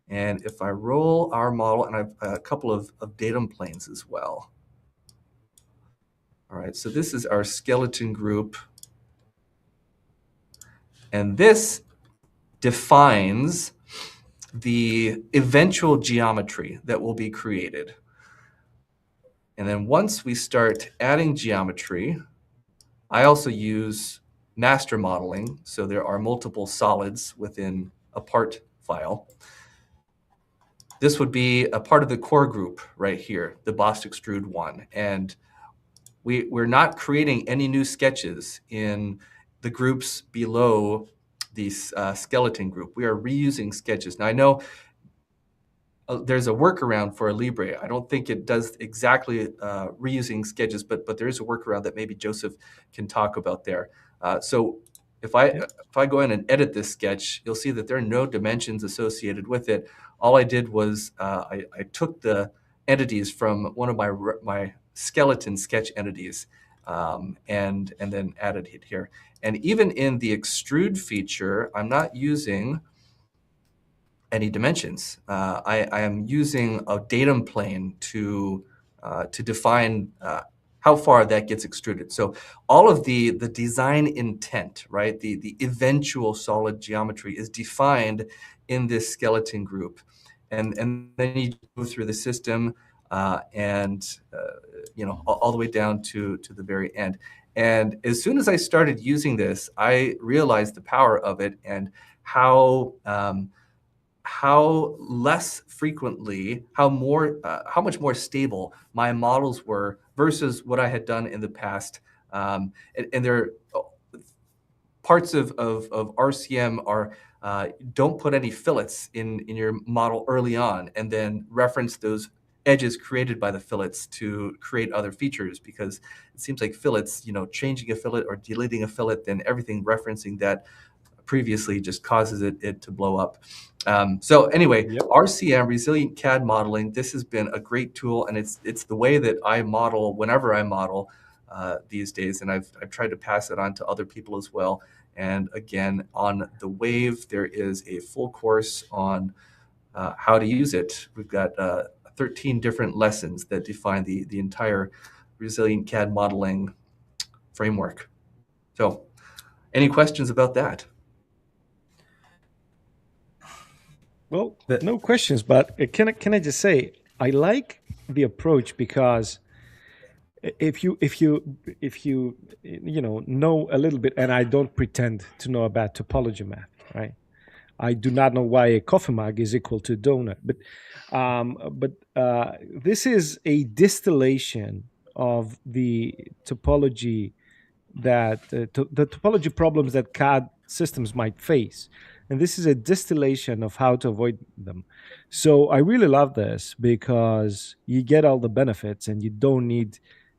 And if I roll our model, and I've a couple of datum planes as well. All right, so this is our skeleton group. And this defines the eventual geometry that will be created. And then once we start adding geometry, I also use master modeling. So there are multiple solids within a part file. This would be a part of the core group right here, the Boss Extrude 1. And we're not creating any new sketches in the groups below the skeleton group. We are reusing sketches. Now I know there's a workaround for Alibre. I don't think it does exactly reusing sketches, but there is a workaround that maybe Joseph can talk about there. So if I go in and edit this sketch, you'll see that there are no dimensions associated with it. All I did was I took the entities from one of my skeleton sketch entities and then added it here. And even in the extrude feature, I'm not using any dimensions. I am using a datum plane to define how far that gets extruded. So all of the design intent, right, the eventual solid geometry is defined in this skeleton group. And then you go through the system and all the way down to the very end. And as soon as I started using this, I realized the power of it and how less frequently, how much more stable my models were versus what I had done in the past. And there are parts of RCM are don't put any fillets in your model early on, and then reference those edges created by the fillets to create other features, because it seems like fillets, changing a fillet or deleting a fillet, then everything referencing that previously just causes it to blow up. So anyway, RCM, Resilient CAD Modeling, this has been a great tool, and it's the way that I model whenever I model these days, and I've tried to pass it on to other people as well. And again, on the Wave, there is a full course on how to use it. We've got 13 different lessons that define the entire Resilient CAD Modeling framework. So any questions about that? Well, no questions, but can I just say I like the approach, because if you know a little bit, and I don't pretend to know about topology math, right? I do not know why a coffee mug is equal to a donut, but this is a distillation of the topology that the topology problems that CAD systems might face. And this is a distillation of how to avoid them. So I really love this, because you get all the benefits and you don't need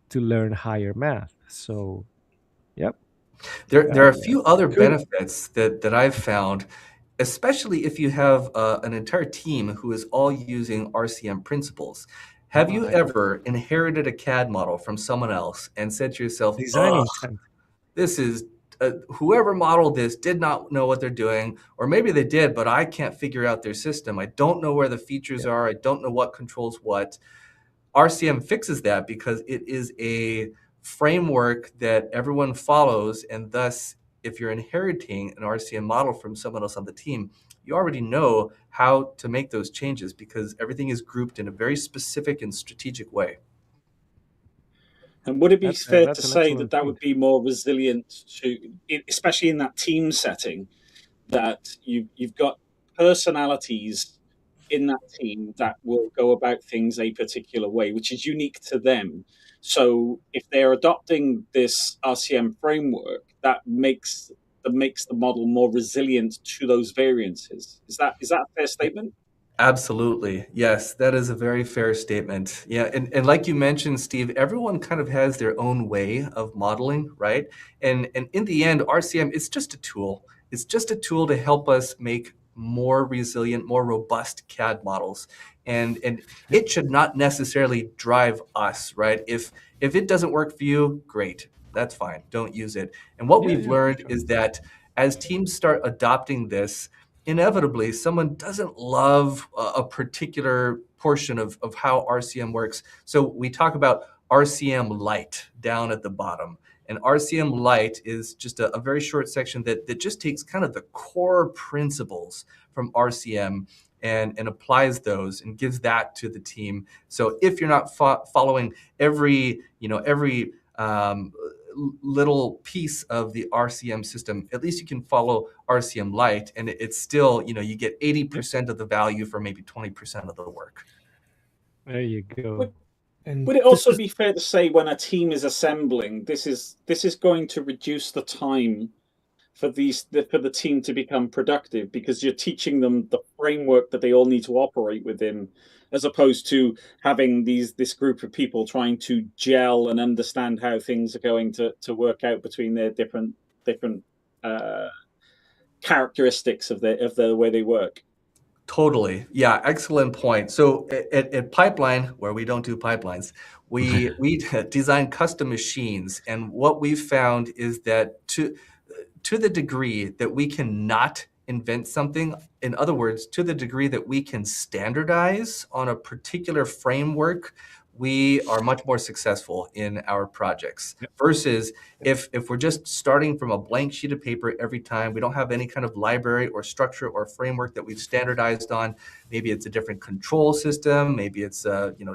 to learn higher math. So, yep. There are a few other benefits that I've found, especially if you have an entire team who is all using RCM principles. Have you ever inherited a CAD model from someone else and said to yourself, design intent, this is whoever modeled this did not know what they're doing, or maybe they did, but I can't figure out their system. I don't know where the features are. I don't know what controls what. RCM fixes that, because it is a framework that everyone follows, and thus, if you're inheriting an RCM model from someone else on the team, you already know how to make those changes, because everything is grouped in a very specific and strategic way. And would it be fair to say that would be more resilient to, especially in that team setting, that you've got personalities in that team that will go about things a particular way, which is unique to them. So if they're adopting this RCM framework, that makes the model more resilient to those variances. Is that a fair statement? Absolutely. Yes, that is a very fair statement. Yeah, and like you mentioned, Steve, everyone kind of has their own way of modeling, right? And in the end, RCM is just a tool. It's just a tool to help us make more resilient, more robust CAD models. And it should not necessarily drive us, right? If it doesn't work for you, great. That's fine. Don't use it. And what we've learned is that as teams start adopting this, inevitably someone doesn't love a particular portion of how RCM works. So we talk about RCM Lite down at the bottom. And RCM Lite is just a very short section that just takes kind of the core principles from RCM and applies those and gives that to the team. So if you're not following every little piece of the RCM system, at least you can follow RCM Lite, and it's still, you get 80% of the value for maybe 20% of the work. There you go. Would it also be fair to say when a team is assembling, this is going to reduce the time for the team to become productive, because you're teaching them the framework that they all need to operate within, as opposed to having this group of people trying to gel and understand how things are going to work out between their different characteristics of the way they work. Totally. Yeah, excellent point. So at Pipeline, where we don't do pipelines, we design custom machines. And what we've found is that to the degree that we cannot invent something, in other words, to the degree that we can standardize on a particular framework, we are much more successful in our projects versus if we're just starting from a blank sheet of paper every time. We don't have any kind of library or structure or framework that we've standardized on. Maybe it's a different control system, maybe it's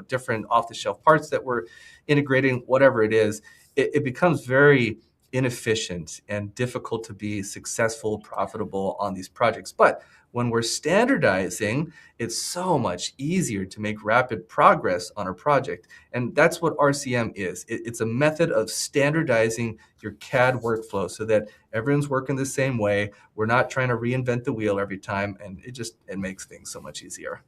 different off-the-shelf parts that we're integrating, whatever it is. It becomes very inefficient and difficult to be successful, profitable on these projects. But when we're standardizing, it's so much easier to make rapid progress on a project. And that's what RCM is. It's a method of standardizing your CAD workflow so that everyone's working the same way. We're not trying to reinvent the wheel every time, and it makes things so much easier.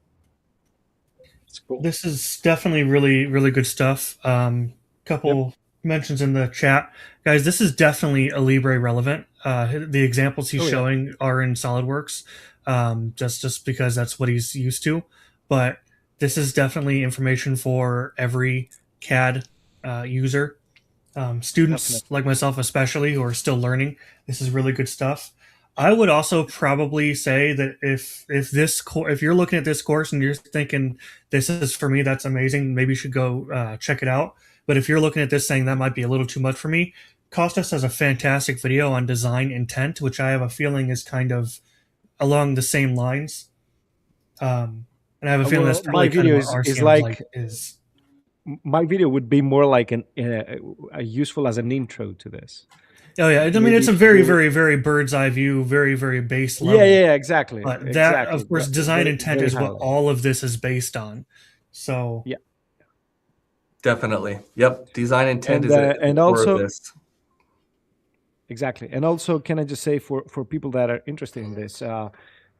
It's cool. This is definitely really, really good stuff. Couple mentions in the chat. Guys, this is definitely Alibre relevant. The examples he's showing are in SolidWorks, just because that's what he's used to. But this is definitely information for every CAD user. Students like myself especially, who are still learning, this is really good stuff. I would also probably say that if you're looking at this course and you're thinking this is for me, that's amazing, maybe you should go check it out. But if you're looking at this saying that might be a little too much for me, Costas has a fantastic video on design intent, which I have a feeling is kind of along the same lines. And I have a feeling that's probably my video is like my video would be more like useful as an intro to this. Oh yeah, I mean it's a very, very, very bird's eye view, very, very base level. Yeah, exactly. But that, of course, design intent is what all of this is based on. So yeah, definitely, yep. Design intent is and also this. Exactly, and also, can I just say for people that are interested in this,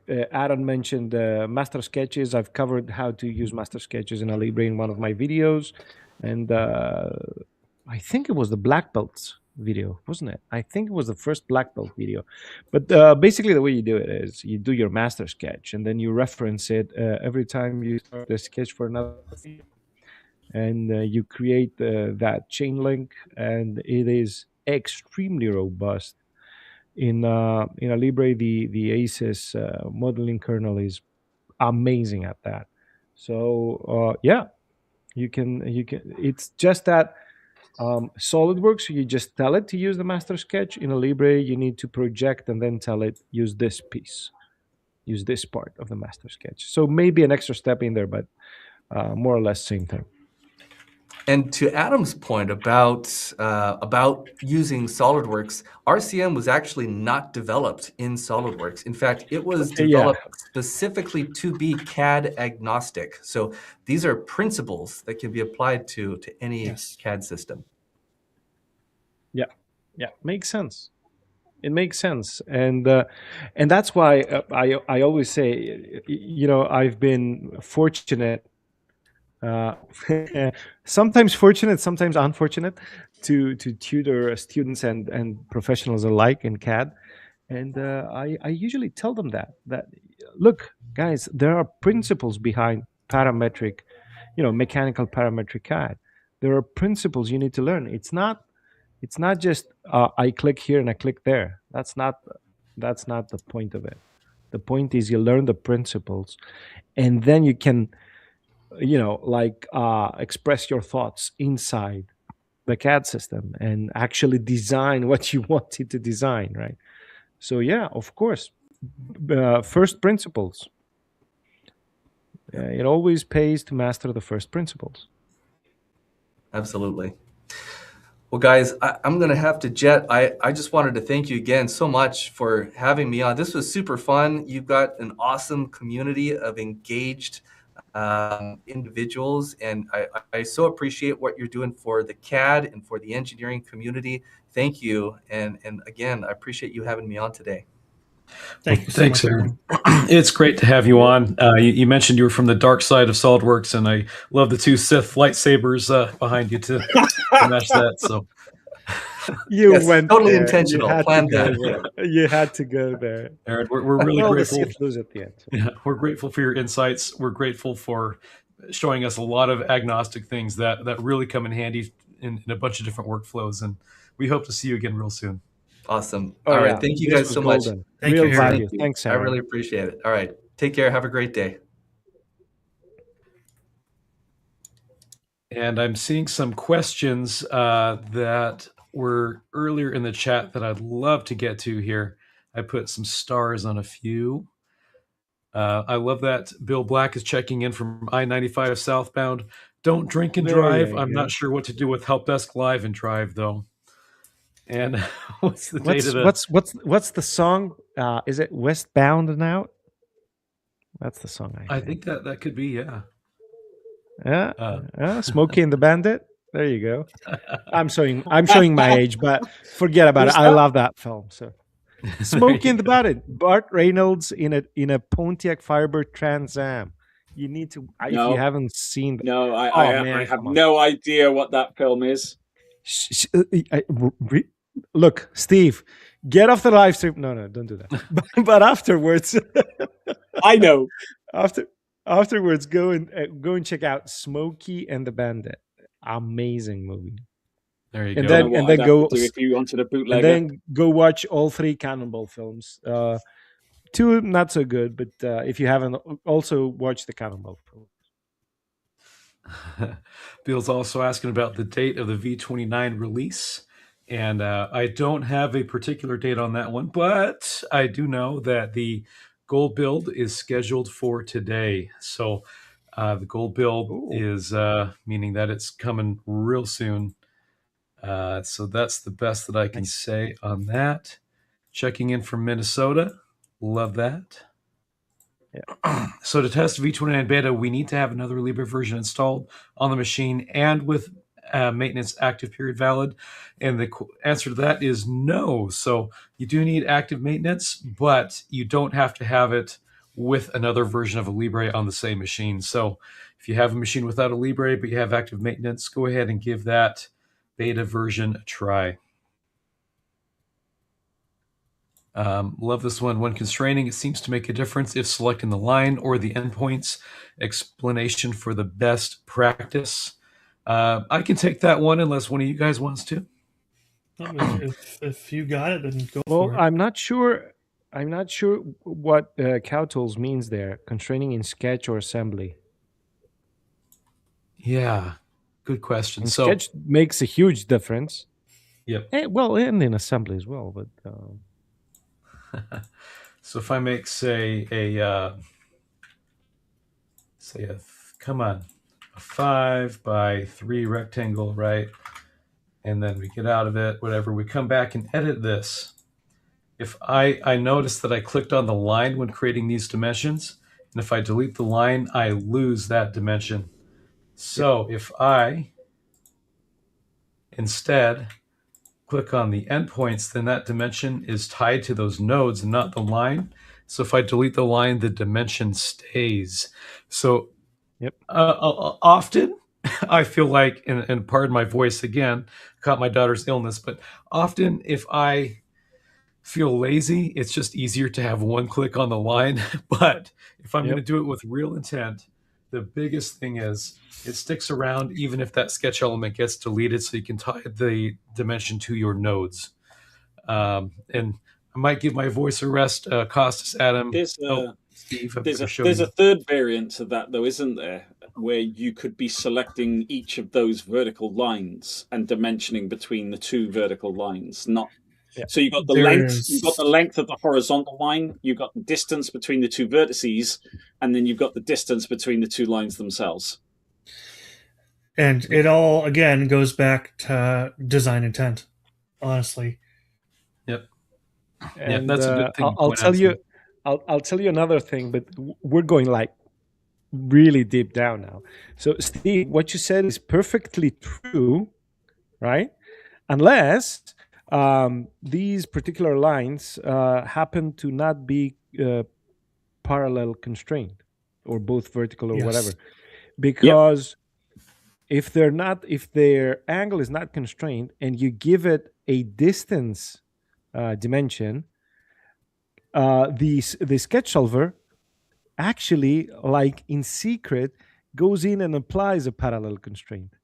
Aaron mentioned master sketches. I've covered how to use master sketches in Alibre in one of my videos, and I think it was the black belts video, wasn't it? I think it was the first black belt video. But basically the way you do it is you do your master sketch and then you reference it every time you start the sketch for another video. And you create that chain link, and it is extremely robust. In Alibre, the ACES modeling kernel is amazing at that. So you can it's just that SolidWorks, you just tell it to use the master sketch. In Alibre, you need to project and then tell it use this piece, use this part of the master sketch. So maybe an extra step in there, but more or less same thing. And to Adam's point about using SolidWorks, RCM was actually not developed in SolidWorks. In fact, it was developed specifically to be CAD agnostic. So these are principles that can be applied to any CAD system. Yeah, makes sense. It makes sense, and that's why I always say, I've been fortunate. Sometimes fortunate, sometimes unfortunate, to tutor students and professionals alike in CAD, and I usually tell them that look, guys, there are principles behind parametric, mechanical parametric CAD. There are principles you need to learn. It's not just I click here and I click there. That's not the point of it. The point is you learn the principles, and then you can, express your thoughts inside the CAD system and actually design what you wanted to design, right? So yeah, of course, first principles. It always pays to master the first principles. Absolutely. Well, guys, I'm going to have to jet. I just wanted to thank you again so much for having me on. This was super fun. You've got an awesome community of engaged individuals, and I so appreciate what you're doing for the CAD and for the engineering community. Thank you. And again, I appreciate you having me on today. Thank you so Thanks, much, Aaron. It's great to have you on. You mentioned you were from the dark side of SolidWorks, and I love the two Sith lightsabers behind you to match that. So You Yes, went totally there. intentional. You had Planned to go that. there. You had to go there. Aaron, we're really Well, the grateful. Sith lose at the end. So. Yeah, we're grateful for your insights. We're grateful for showing us a lot of agnostic things that really come in handy in a bunch of different workflows. And we hope to see you again real soon. Awesome. Oh, All right. yeah. Thank you This guys was so much. golden. Thank Real you, Aaron. value. Thank you. Thanks, I Aaron. really appreciate it. All right. Take care. Have a great day. And I'm seeing some questions that were earlier in the chat that I'd love to get to here. I put some stars on a few. I love that Bill Black is checking in from I-95 southbound. Don't drink and There drive. you I'm go. not sure what to do with Helpdesk Live and Drive, though. And what's the date of the... What's the song? Is it Westbound and Out? That's the song I I think. think that could be, yeah. Yeah. Smokey and the Bandit. There you go. I'm showing my age, but forget about it. I love that film. So Smokey and the Bandit. Burt Reynolds in a Pontiac Firebird Trans Am. You need to if you haven't seen that. No, Oh, I man, have come on. no idea what that film is. Look, Steve, get off the live stream. No, don't do that. But afterwards, I know. Afterwards, go and check out Smokey and the Bandit. Amazing movie. There you And go. then go if you wanted a bootlegger. and then go watch all 3 Cannonball films. 2 not so good, but if you haven't, also watch the Cannonball film. Bill's also asking about the date of the V29 release. And I don't have a particular date on that one, but I do know that the gold build is scheduled for today. So the gold build is meaning that it's coming real soon. So that's the best that I can say on that. Checking in from Minnesota. Love that. Yeah. So to test V29 beta, we need to have another Alibre version installed on the machine and with maintenance active period valid. And the answer to that is no. So you do need active maintenance, but you don't have to have it with another version of Alibre on the same machine. So if you have a machine without Alibre, but you have active maintenance, go ahead and give that beta version a try. Love this one. When constraining, it seems to make a difference if selecting the line or the endpoints. Explanation for the best practice. I can take that one unless one of you guys wants to. If you got it, then go Well, for it. I'm not sure what cow tools means there. Constraining in sketch or assembly. Yeah, good question. In So sketch makes a huge difference. Yep. And in assembly as well, but. So if I make, say, a 5x3 rectangle, right? And then we get out of it, whatever. We come back and edit this. If I notice that I clicked on the line when creating these dimensions, and if I delete the line, I lose that dimension. So if I instead click on the endpoints, then that dimension is tied to those nodes and not the line. So if I delete the line, the dimension stays. So often I feel like, and pardon my voice again, caught my daughter's illness, but often if I feel lazy, it's just easier to have one click on the line. But if I'm going to do it with real intent, the biggest thing is it sticks around even if that sketch element gets deleted, so you can tie the dimension to your nodes. And I might give my voice a rest. Costas, Adam, Steve, I'm there's gonna a show there's you. a third variant to that though, isn't there? Where you could be selecting each of those vertical lines and dimensioning between the two vertical lines. Not Yeah. so you've got the There length, is- you've got the length of the horizontal line, you've got the distance between the two vertices, and then you've got the distance between the two lines themselves. And it all, again, goes back to design intent, honestly. Yep. And that's a good thing. to I'll point tell out, you, Steve. I'll tell you another thing, but we're going like really deep down now. So, Steve, what you said is perfectly true, right? Unless these particular lines happen to not be parallel constrained, or both vertical or Yes. whatever, because if their angle is not constrained, and you give it a distance dimension, the sketch solver actually, like in secret, goes in and applies a parallel constraint.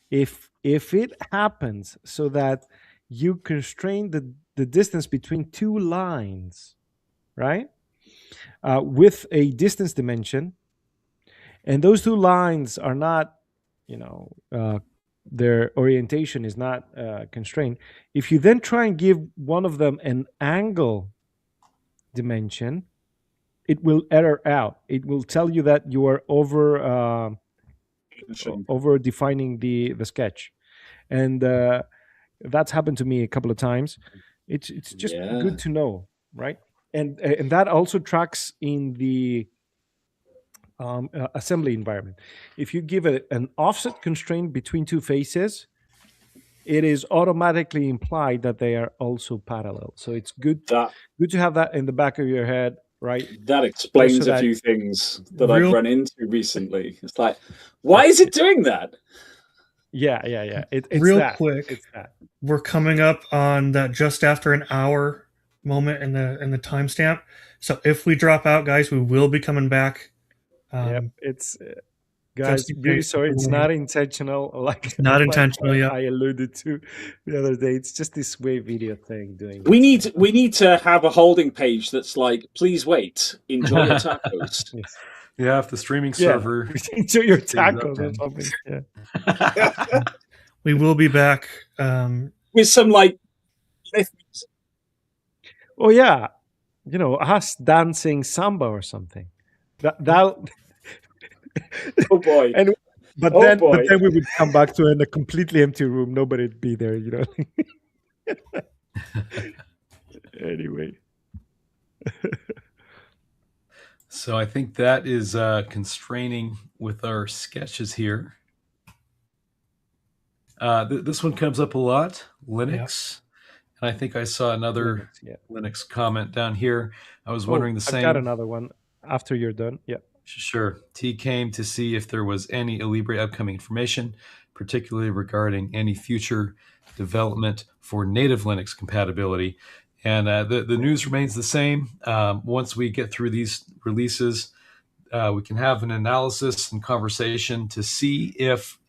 If it happens so that you constrain the distance between two lines, right, with a distance dimension, and those two lines are not, their orientation is not constrained. If you then try and give one of them an angle dimension, it will error out. It will tell you that you are over defining the sketch, and that's happened to me a couple of times. It's just good to know, right? And that also tracks in the assembly environment. If you give it an offset constraint between two faces, it is automatically implied that they are also parallel. So it's good to have that in the back of your head, right? That explains a few things that I've run into recently. It's like, why is it doing that? Yeah. It's real that. quick. It's that. We're coming up on that just after an hour moment in the timestamp. So if we drop out, guys, we will be coming back. It's guys, really sorry, it's not intentional. Like not intentional. Yeah, I alluded to the other day. It's just this wave video thing doing. We need to have a holding page that's like, please wait, enjoy your tacos. Yes. Yeah, if the streaming server enjoy your tacos or something. Yeah. We will be back with some like. Oh yeah, us dancing samba or something. That. Oh boy! But then we would come back to in a completely empty room. Nobody'd be there, Anyway. So I think that is constraining with our sketches here. This one comes up a lot, Linux. And I think I saw another Linux comment down here. I was wondering the same. I've got another one after you're done. Yeah. Sure. T came to see if there was any Alibre upcoming information, particularly regarding any future development for native Linux compatibility. And the news remains the same. Once we get through these releases, we can have an analysis and conversation to see if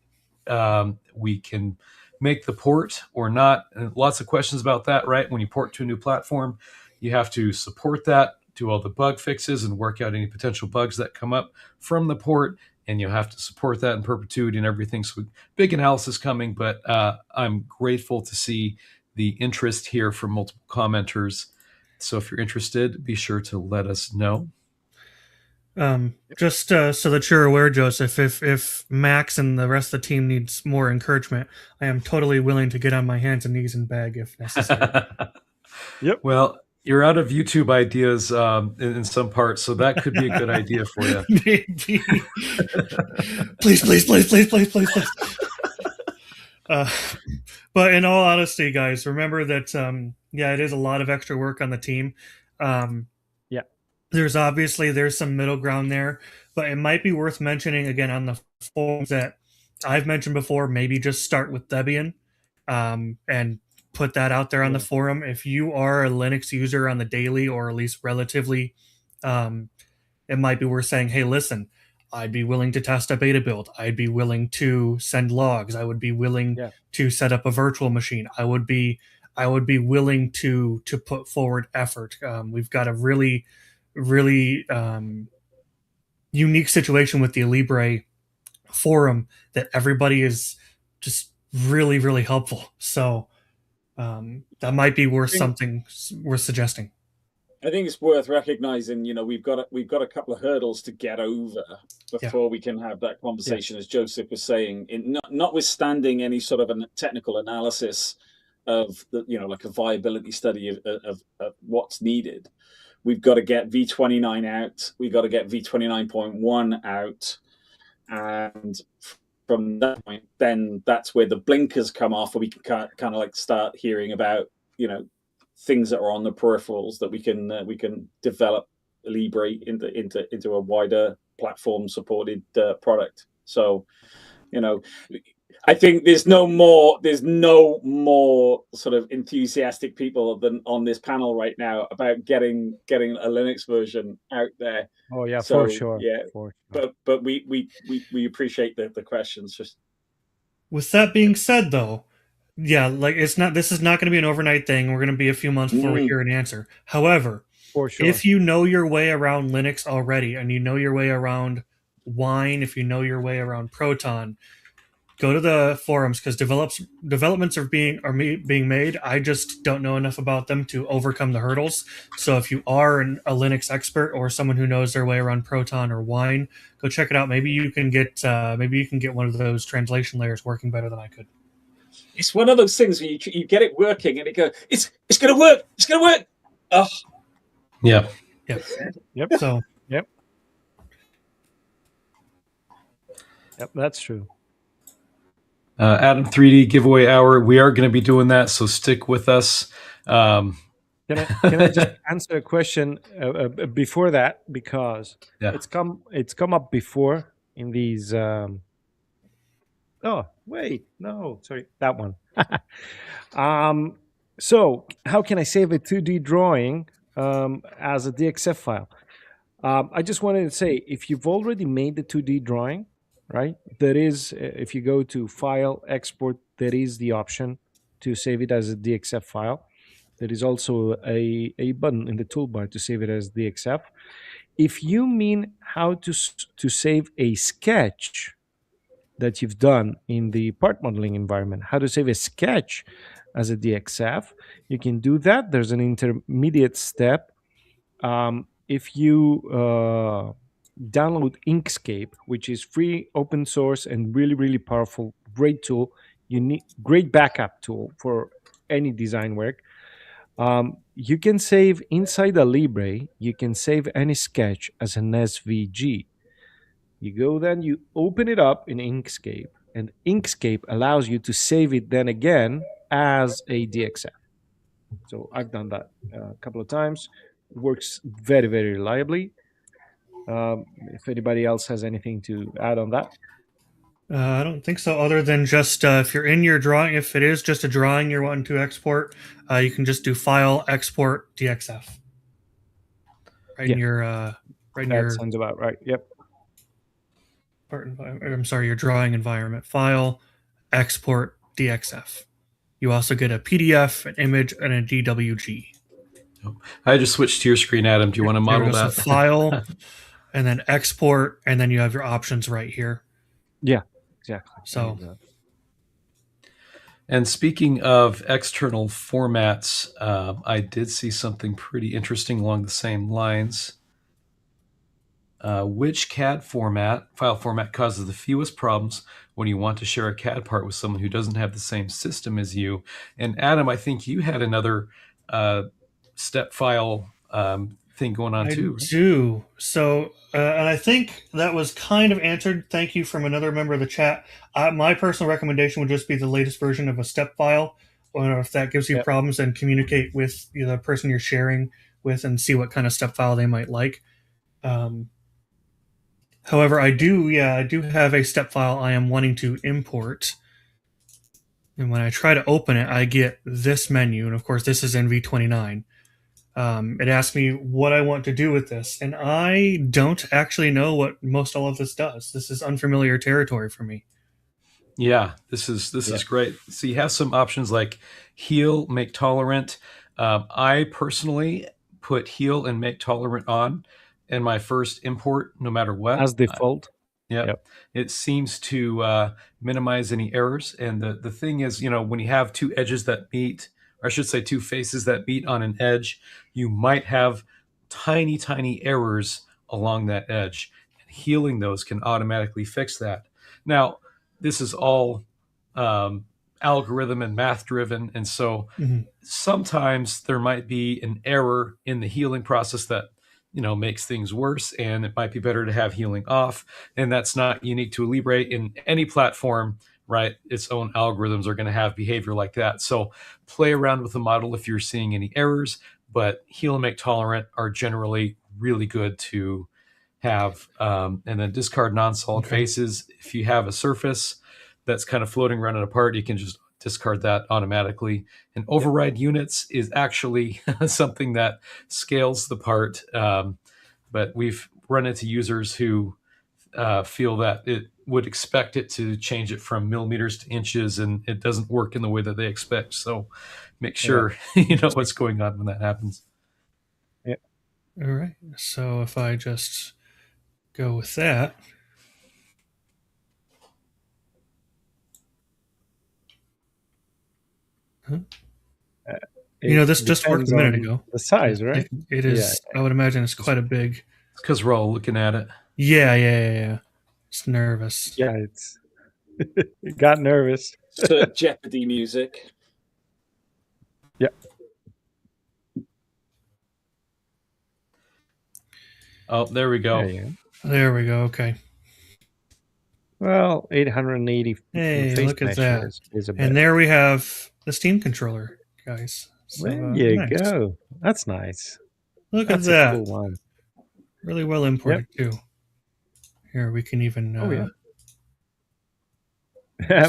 we can make the port or not. And lots of questions about that, right? When you port to a new platform, you have to support that, do all the bug fixes and work out any potential bugs that come up from the port, and you have to support that in perpetuity and everything. So big analysis coming, but I'm grateful to see the interest here from multiple commenters. So if you're interested, be sure to let us know. Just so that you're aware, Joseph, if Max and the rest of the team needs more encouragement, I am totally willing to get on my hands and knees and beg if necessary. Yep. Well, you're out of YouTube ideas in some parts, so that could be a good idea for you. Maybe. Please. But in all honesty, guys, remember that it is a lot of extra work on the team. There's some middle ground there, but it might be worth mentioning again on the forums that I've mentioned before. Maybe just start with Debian and put that out there on the forum. If you are a Linux user on the daily, or at least relatively, it might be worth saying, hey, listen, I'd be willing to test a beta build. I'd be willing to send logs. I would be willing to set up a virtual machine. I would be I would be willing to put forward effort. We've got a really unique situation with the Alibre forum that everybody is just really helpful. So that might be worth suggesting. I think it's worth recognizing, we've got a couple of hurdles to get over before we can have that conversation, as Joseph was saying. Notwithstanding any sort of a technical analysis of the, like a viability study of what's needed, we've got to get V29 out. We've got to get V29.1 out, and from that point, then that's where the blinkers come off, and we can kind of like start hearing about things that are on the peripherals that we can develop Libre into a wider platform supported product. So, I think there's no more sort of enthusiastic people than on this panel right now about getting a Linux version out there. Oh yeah, so, for sure. Yeah, for sure. But we appreciate the questions. Just with that being said, though, yeah, like this is not going to be an overnight thing. We're going to be a few months before we hear an answer. However, for sure, if you know your way around Linux already, and you know your way around Wine, if you know your way around Proton, go to the forums, because developments are being made. I just don't know enough about them to overcome the hurdles. So if you are a Linux expert or someone who knows their way around Proton or Wine, go check it out. Maybe you can get one of those translation layers working better than I could. It's one of those things where you get it working and it goes, it's going to work. It's going to work. Oh, yeah. Yep. So yep. That's true. Adam 3D giveaway hour. We are going to be doing that, so stick with us. Can I just answer a question before that, because it's come up before in these. Oh wait, no, sorry, that one. So how can I save a 2D drawing as a DXF file? I just wanted to say, if you've already made the 2D drawing, right, there is, if you go to File, Export, there is the option to save it as a DXF file. There is also a button in the toolbar to save it as DXF. If you mean how to save a sketch that you've done in the part modeling environment, how to save a sketch as a DXF, you can do that. There's an intermediate step. If you download Inkscape, which is free, open source, and really powerful, great tool, great backup tool for any design work. You can save inside Alibre, you can save any sketch as an SVG. You go then, you open it up in Inkscape, and Inkscape allows you to save it then again as a DXF. So I've done that a couple of times. It works very reliably. If anybody else has anything to add on that. I don't think so, other than just if you're in your drawing, if it is just a drawing you're wanting to export, you can just do File, Export, DXF. In your sounds about right. Yep. Your drawing environment. File, Export, DXF. You also get a PDF, an image, and a DWG. I just switched to your screen, Adam. Do you want to model that? So File, and then Export, and then you have your options right here. Yeah, exactly. So, and speaking of external formats, I did see something pretty interesting along the same lines. Which CAD file format causes the fewest problems when you want to share a CAD part with someone who doesn't have the same system as you? And Adam, I think you had another step file thing going on too. I do. So, and I think that was kind of answered. Thank you from another member of the chat. My personal recommendation would just be the latest version of a step file, or if that gives you problems, then communicate with the person you're sharing with and see what kind of step file they might like. However, I do have a step file I am wanting to import. And when I try to open it, I get this menu. And of course, this is in V29. It asks me what I want to do with this. And I don't actually know what most all of this does. This is unfamiliar territory for me. Yeah, this Yeah. is great. So you have some options like heal, make tolerant. I personally put heal and make tolerant on in my first import, no matter what. As default. Yep. Yep. It seems to minimize any errors. And the thing is, when you have two edges that meet, or I should say two faces that meet on an edge, you might have tiny, tiny errors along that edge. And healing those can automatically fix that. Now, this is all algorithm and math driven. And so Mhm. sometimes there might be an error in the healing process that makes things worse, and it might be better to have healing off. And that's not unique to Libre. In any platform, right, its own algorithms are going to have behavior like that. So play around with the model if you're seeing any errors, but heal and make tolerant are generally really good to have. And then discard non-solid Okay. faces. If you have a surface that's kind of floating around in a part, you can just discard that automatically. And override units is actually something that scales the part. But we've run into users who feel that it would expect it to change it from millimeters to inches, and it doesn't work in the way that they expect. So make sure you know what's going on when that happens. Yeah. All right. So if I just go with that. Huh? This just worked depends a minute on ago. the size, right? It is. I would imagine it's quite a big. It's because we're all looking at it. Yeah. It's nervous. Yeah, it's it got nervous. So Jeopardy music. Yeah. Oh, there we go. There you go. There we go. Okay. Well, 880 Hey, face look at mesh that. is a bit. And there we have the Steam controller, guys. So, There you nice. go. That's nice. Look That's at that. a cool one. Really well imported too. Here we can even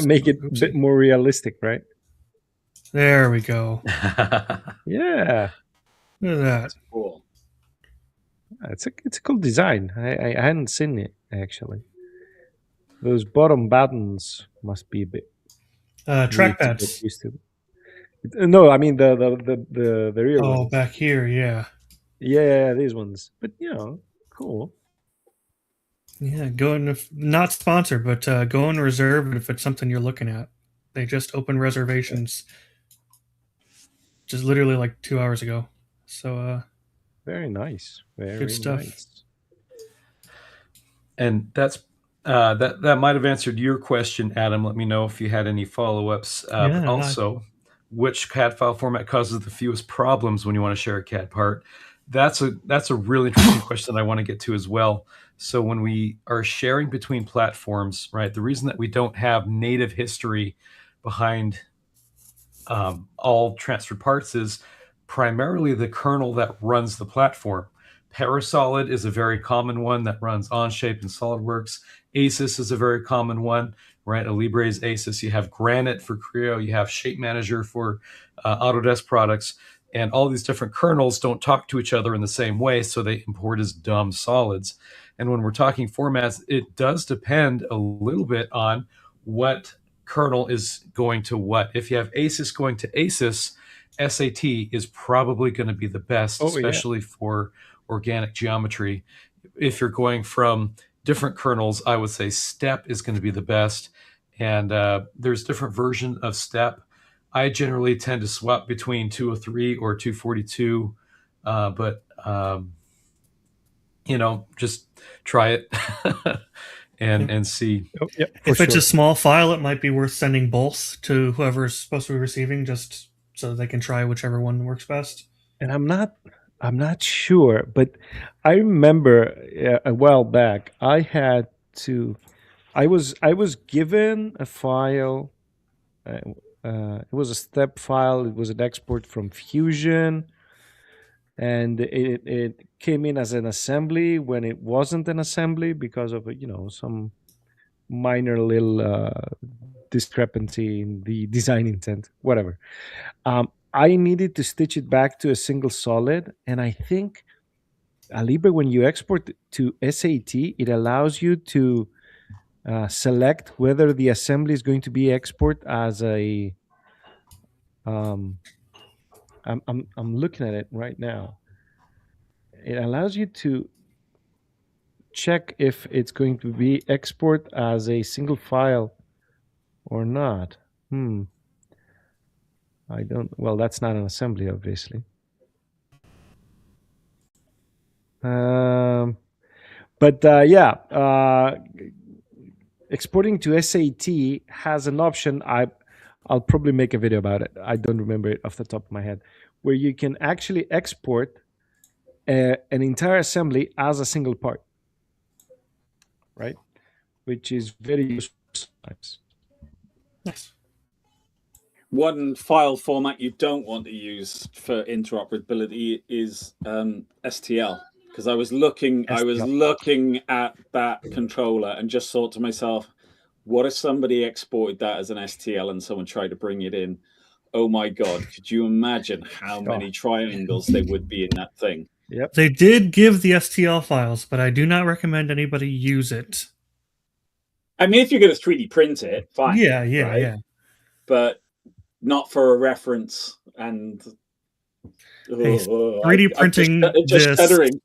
Make it a bit more realistic, right? There we go. Yeah. Look at that. That's cool. It's a cool design. I hadn't seen it actually. Those bottom buttons must be a bit Trackpads. used to. No, I mean the rear Oh, ones. back here, yeah. Yeah, these ones. But cool. Yeah, go in. Not sponsored, but go in reserve if it's something you're looking at. They just opened reservations, just literally like 2 hours ago. So Very nice. Very good stuff. nice. And that's that might have answered your question, Adam. Let me know if you had any follow-ups. But also, which CAD file format causes the fewest problems when you want to share a CAD part? That's a really interesting question that I want to get to as well. So when we are sharing between platforms, right, the reason that we don't have native history behind all transferred parts is primarily the kernel that runs the platform. Parasolid is a very common one that runs Onshape and SolidWorks. ASYS is a very common one, right? Alibre is ASYS. You have Granite for Creo. You have Shape Manager for Autodesk products. And all these different kernels don't talk to each other in the same way, so they import as dumb solids. And when we're talking formats, it does depend a little bit on what kernel is going to what. If you have ASYS going to ASYS, SAT is probably going to be the best, especially for organic geometry. If you're going from different kernels, I would say STEP is going to be the best. And there's different versions of STEP. I generally tend to swap between 203 or 242, but just try it and see. Oh, yeah, if it's a small file, it might be worth sending both to whoever's supposed to be receiving, just so they can try whichever one works best. And I'm not sure, but I remember a while back I was given a file. It was a step file. It was an export from Fusion, and it came in as an assembly when it wasn't an assembly because of some minor little discrepancy in the design intent, whatever. I needed to stitch it back to a single solid, and I think Alibre, when you export to SAT, it allows you to select whether the assembly is going to be export as a. I'm looking at it right now. It allows you to check if it's going to be export as a single file or not. I don't. Well, that's not an assembly, obviously. But exporting to SAT has an option. I'll probably make a video about it. I don't remember it off the top of my head, where you can actually export an entire assembly as a single part, right? Which is very useful sometimes. Nice. One file format you don't want to use for interoperability is STL, because I was looking at that controller and just thought to myself, what if somebody exported that as an STL and someone tried to bring it in? Oh my God, could you imagine how many triangles there would be in that thing? Yep. They did give the STL files, but I do not recommend anybody use it. I mean, if you're going to 3D print it, fine. Yeah. But not for a reference and Hey, 3D printing just shuddering.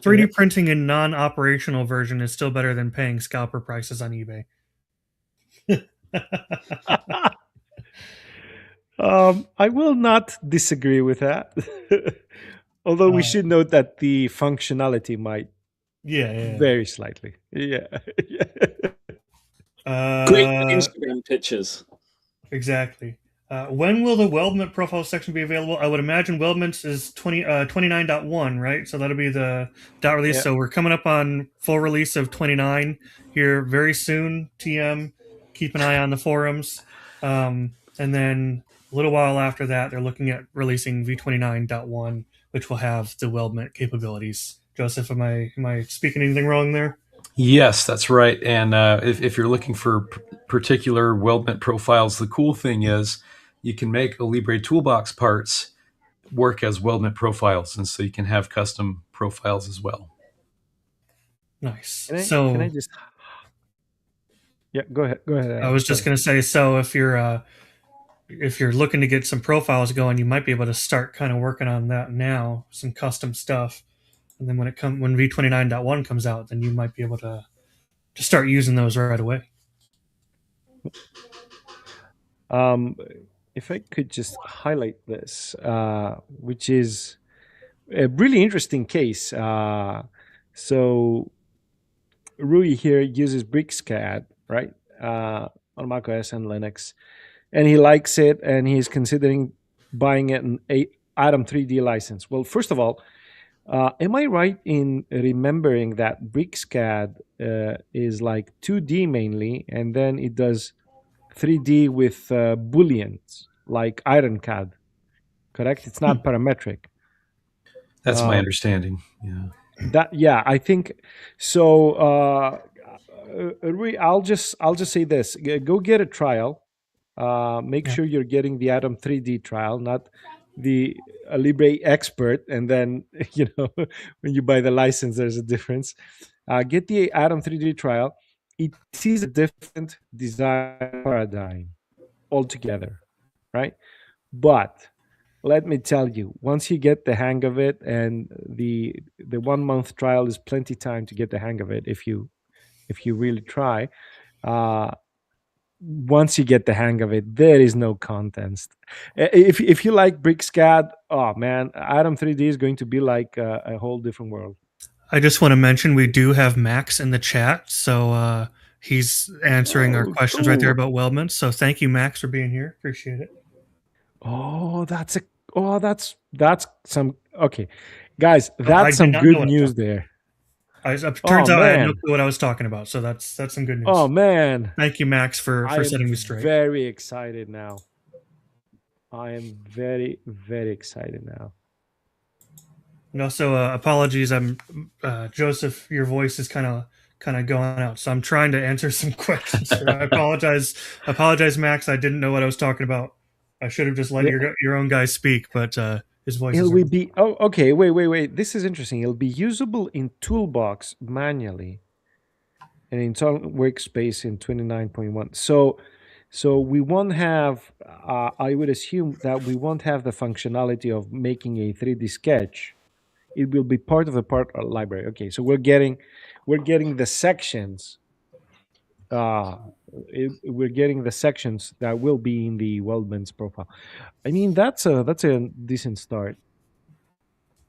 3D printing in non-operational version is still better than paying scalper prices on eBay. I will not disagree with that. Although we should note that the functionality might vary slightly. Yeah. Great Instagram pictures. Exactly. When will the Weldment profile section be available? I would imagine Weldment is 29.1, right? So that'll be the dot release. So we're coming up on full release of 29 here very soon. TM, keep an eye on the forums. And then a little while after that, they're looking at releasing v29.1, which will have the Weldment capabilities. Joseph, am I speaking anything wrong there? Yes, that's right. And if you're looking for particular weldment profiles, the cool thing is you can make Alibre toolbox parts work as weldment profiles, and so you can have custom profiles as well. Nice. Can I just? Yeah, go ahead. Go ahead. I was just going to say, so if you're looking to get some profiles going, you might be able to start kind of working on that now, some custom stuff. And then when v29.1 comes out, then you might be able to start using those right away. If I could just highlight this, which is a really interesting case. So Rui here uses BricsCAD, right, on macOS and Linux, and he likes it, and he's considering buying an Atom 3D license. Well, first of all, am I right in remembering that BricsCAD is like 2D mainly, and then it does 3D with booleans like IronCAD, correct? It's not parametric. That's my understanding. Yeah. I think so. I'll just say this: go get a trial. Make sure you're getting the Atom 3D trial, not the Alibre Expert, and then when you buy the license, there's a difference. Get the Atom 3D trial. It is a different design paradigm altogether, right? But let me tell you, once you get the hang of it, and the 1 month trial is plenty time to get the hang of it if you really try. Once you get the hang of it, there is no contest. If you like BricsCAD, oh man, Atom 3D is going to be like a whole different world. I just want to mention we do have Max in the chat, so he's answering our questions right there about weldments. So thank you, Max, for being here. Appreciate it. That's some okay, guys. That's some good news there. Turns out I had no clue what I was talking about, so that's some good news. Oh man! Thank you, Max, for setting me straight. Very excited now. I am very, very excited now. And also, apologies. I'm Joseph. Your voice is kind of going out, so I'm trying to answer some questions here. I apologize, Max. I didn't know what I was talking about. I should have just let your own guy speak, but his voice. Okay. Wait. This is interesting. It'll be usable in Toolbox manually, and install workspace in 29.1. So we won't have. I would assume that we won't have the functionality of making a 3D sketch. It will be part of the part library. Okay, so we're getting the sections. We're getting the sections that will be in the Weldman's profile. I mean, that's a decent start.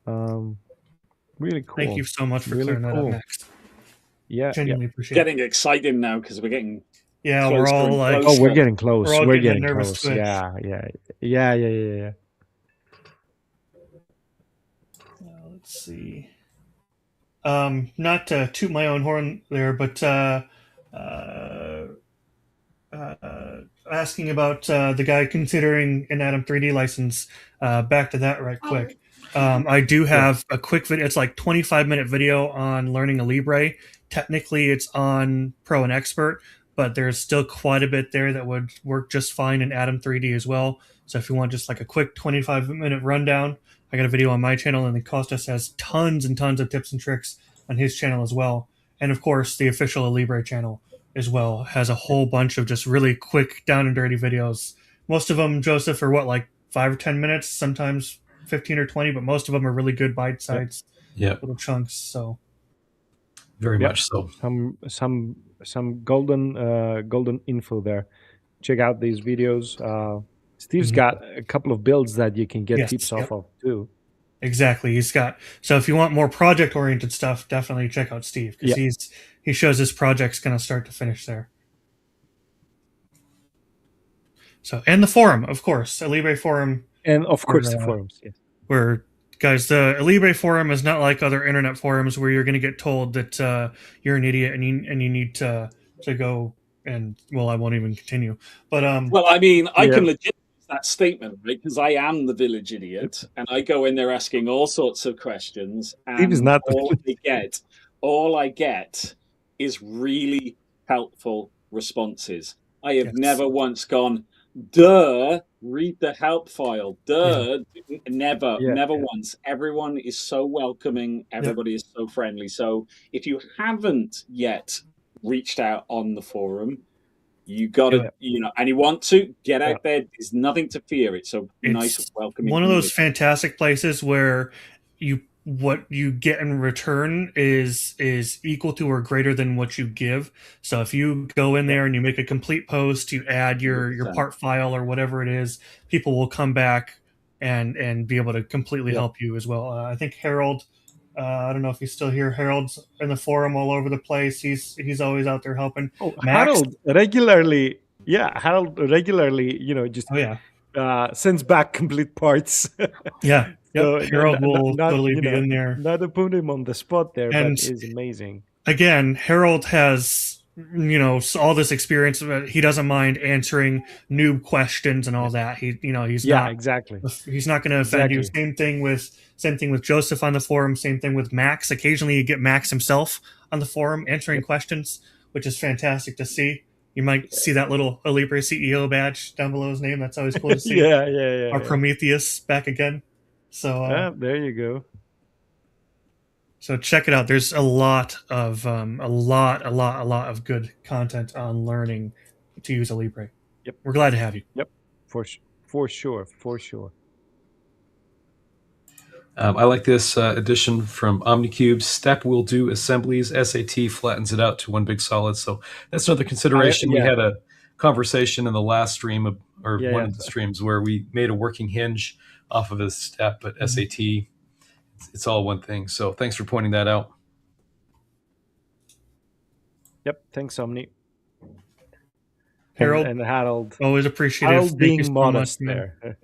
Really cool. Thank you so much for Really clearing that up, cool. Max. Yeah, Genuinely appreciate it. Getting excited now because we're getting Yeah, we're closer all and like, closer. Oh, we're getting close. We're all We're getting a getting nervous close. twitch. Yeah. Let's see. Not to toot my own horn there, but asking about the guy considering an Atom 3D license. Back to that right quick. I do have a quick video. It's like 25-minute video on learning Alibre. Technically, it's on Pro and Expert, but there's still quite a bit there that would work just fine in Atom 3D as well. So if you want just like a quick 25-minute rundown, I got a video on my channel, and then Costas has tons and tons of tips and tricks on his channel as well. And of course, the official Alibre channel as well has a whole bunch of just really quick, down and dirty videos. Most of them, Joseph, are what, like 5 or 10 minutes, sometimes 15 or 20, but most of them are really good bite-sized little chunks. So very much so. Some golden info there. Check out these videos. Steve's got a couple of builds that you can get tips off of too. Exactly. He's got, so if you want more project oriented stuff, definitely check out Steve, because he shows his projects kind of start to finish there. So, and the forum, of course, Alibre forum, and of course the forums. Yes. Where, guys, the Alibre forum is not like other internet forums where you're going to get told that you're an idiot and you need to go and, well, I won't even continue. But well, I mean, I can legit that statement, right? Because I am the village idiot, and I go in there asking all sorts of questions, and all I get is really helpful responses. I have never once gone, duh, read the help file, duh. Never once. Everyone is so welcoming. Everybody is so friendly. So if you haven't yet reached out on the forum, you got to, and you want to get out there. There's nothing to fear. It's so nice, welcoming. One of those fantastic places where what you get in return is equal to or greater than what you give. So if you go in there and you make a complete post, you add your part file or whatever it is, people will come back and be able to completely help you as well. I think Harold, I don't know if he's still here. Harold's in the forum all over the place. He's always out there helping. Oh, Max, Harold regularly, just sends back complete parts. So, Harold will totally be in there. Not to put him on the spot there, but it's amazing. Again, Harold has all this experience. He doesn't mind answering noob questions and all that. He's not exactly. He's not going to offend you. Same thing with Joseph on the forum. Same thing with Max. Occasionally, you get Max himself on the forum answering questions, which is fantastic to see. You might see that little Alibre CEO badge down below his name. That's always cool to see. Our Prometheus back again. So there you go. So check it out. There's a lot of good content on learning to use Alibre. Yep, we're glad to have you. Yep, for sure. I like this addition from OmniCube. Step will do assemblies. SAT flattens it out to one big solid. So that's another consideration. We had a conversation in the last stream of the streams where we made a working hinge off of a step, but SAT, it's all one thing. So thanks for pointing that out. Yep, thanks, Omni. Harold and Harold. Always appreciative. Harold being modest there.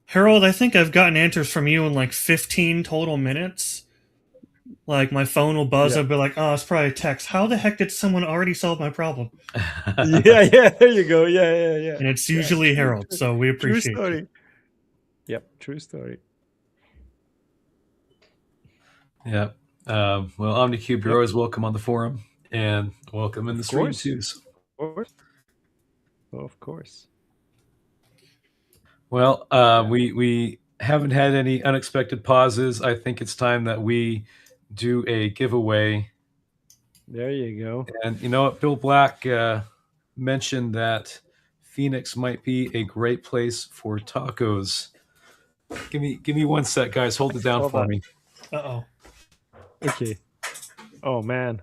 Harold, I think I've gotten answers from you in like 15 total minutes. Like my phone will buzz. I'll be like, oh, it's probably a text. How the heck did someone already solve my problem? There you go. Yeah. And it's usually Harold, so we appreciate it. Yep, true story. Yeah. Well, OmniCube, you're always welcome on the forum, and welcome in the stream too. Of course. Well, we haven't had any unexpected pauses. I think it's time that we do a giveaway. There you go. And you know what? Bill Black mentioned that Phoenix might be a great place for tacos. Give me 1 sec, guys. Hold it down Hold for on. me. Uh-oh. Okay. Oh man.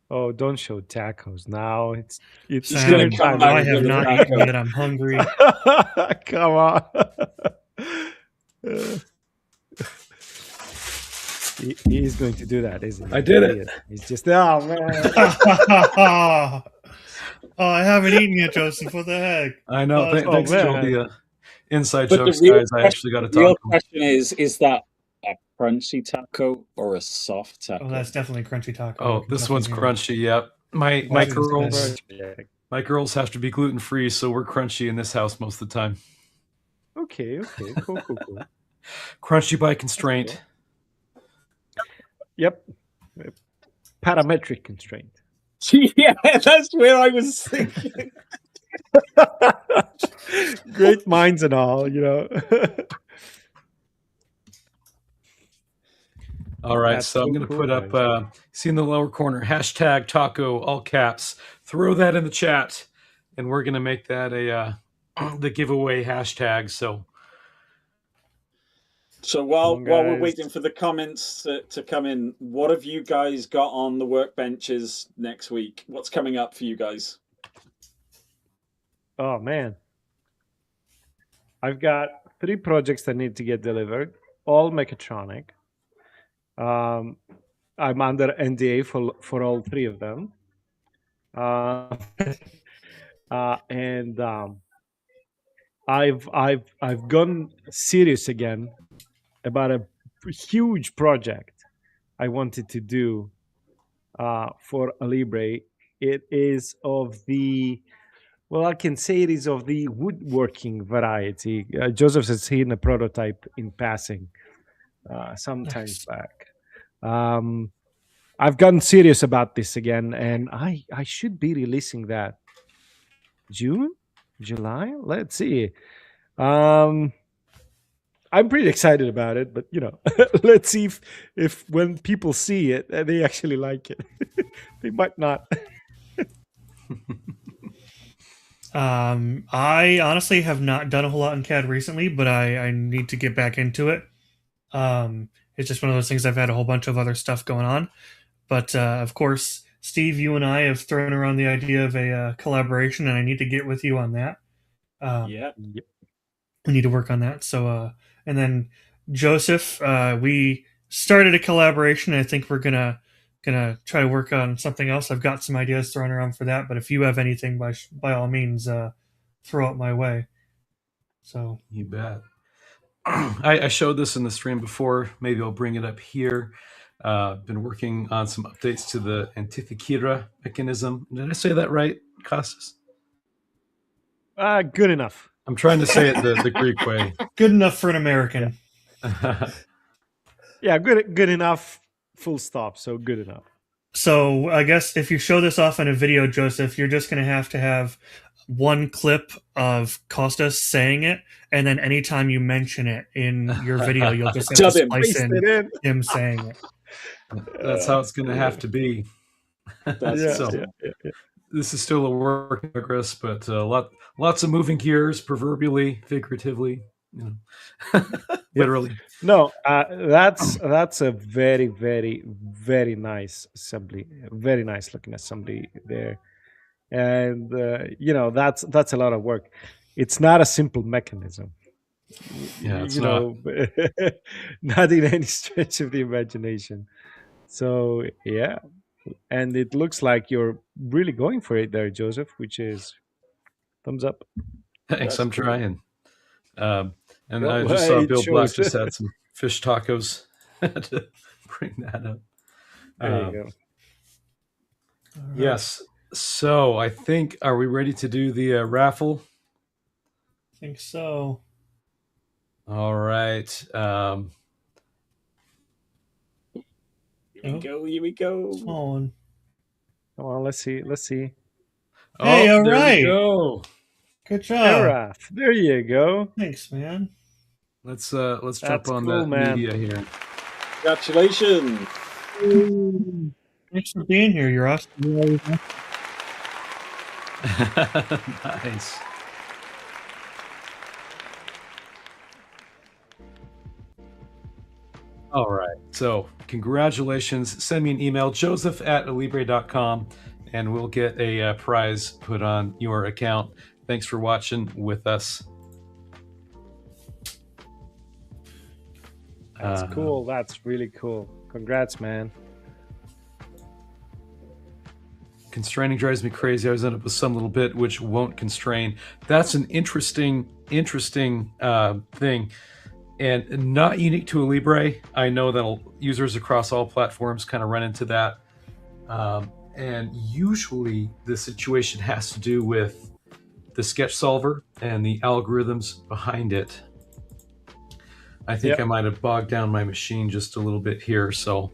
Oh, don't show tacos now. It's Sam, dinner time. I have not eaten yet. I'm hungry. Come on. He's going to do that, isn't he? I did it. He's just, oh man. Oh, I haven't eaten yet, Joseph. What the heck? I know. Oh, Thanks to all man. the inside But jokes, the real guys. I actually got a The real taco. question is that a crunchy taco or a soft taco? Oh, that's definitely crunchy taco. Oh, this one's crunchy. Yep. My Watch this girls guy. my girls have to be gluten free, so we're crunchy in this house most of the time. Okay. Cool. Crunchy by constraint. Yep. Parametric constraint. Yeah, that's where I was thinking. Great minds and all, you know. All right, That's so I'm so going to cool, put up, guys. see in the lower corner, hashtag taco, all caps. Throw that in the chat, and we're going to make that a the giveaway hashtag. So while on, we're guys. waiting for the comments to come in, what have you guys got on the workbenches next week? What's coming up for you guys? Oh man, I've got 3 projects that need to get delivered, all mechatronic. I'm under NDA for all 3 of them, and I've gone serious again about a huge project I wanted to do for Alibre. It is of the, well, I can say it is of the woodworking variety. Joseph has seen a prototype in passing some times back. I've gotten serious about this again, and I should be releasing that June, July. Let's see. I'm pretty excited about it, but you know, let's see if when people see it, they actually like it. They might not. I honestly have not done a whole lot in CAD recently, but I need to get back into it. It's just one of those things. I've had a whole bunch of other stuff going on, but of course, Steve, you and I have thrown around the idea of a collaboration, and I need to get with you on that. Yeah. We need to work on that. So, and then Joseph, we started a collaboration. I think we're gonna try to work on something else. I've got some ideas thrown around for that, but if you have anything, by all means, throw it my way. So you bet. I showed this in the stream before. Maybe I'll bring it up here. Been working on some updates to the Antikythera mechanism. Did I say that right, Costas? Good enough. I'm trying to say it the Greek way. good enough for an American. Yeah, good enough. Full stop. So good enough. So I guess if you show this off in a video, Joseph, you're just going to have one clip of Costas saying it, and then anytime you mention it in your video, you'll just have to splice in him saying it. That's how it's going to have to be. Yeah. This is still a work in progress, but lots of moving gears, proverbially, figuratively, you know, literally. No, that's a very, very, very nice assembly. Very nice looking assembly there, and you know, that's a lot of work. It's not a simple mechanism. Yeah, it's not in any stretch of the imagination. So yeah, and it looks like you're really going for it there, Joseph, which is thumbs up. Thanks, I'm trying. And I just saw Bill Black just had some fish tacos to bring that up. There you go. Yes. So I think, are we ready to do the raffle? I think so. All right. Here we go. Come on, let's see. Hey, all there right. We go. Good job. Araf, there you go. Thanks, man. Let's jump on cool, that man. media here. Congratulations. Thanks for being here. You're awesome. Nice. All right. So, congratulations. Send me an email, joseph@alibre.com, and we'll get a prize put on your account. Thanks for watching with us. That's cool. That's really cool. Congrats, man. Constraining drives me crazy. I always end up with some little bit which won't constrain. That's an interesting thing, and not unique to Alibre. I know that users across all platforms kind of run into that, and usually the situation has to do with the sketch solver and the algorithms behind it. I think I might have bogged down my machine just a little bit here, so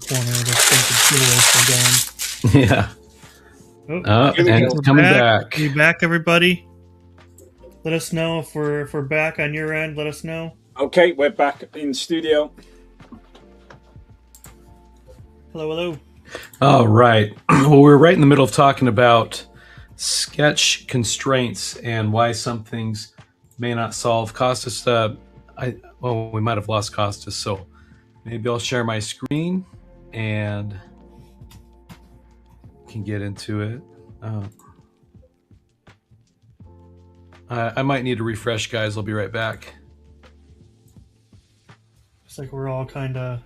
corner. The stinking still going. Yeah. Oh, And it's coming back. Are you back, everybody? Let us know if we're back on your end. Let us know. Okay, we're back in studio. Hello, hello. All right. Well, we're right in the middle of talking about sketch constraints and why some things may not solve. Costas, we might have lost Costas, so maybe I'll share my screen and can get into it. I might need to refresh, guys. I'll be right back. Looks like we're all kind of.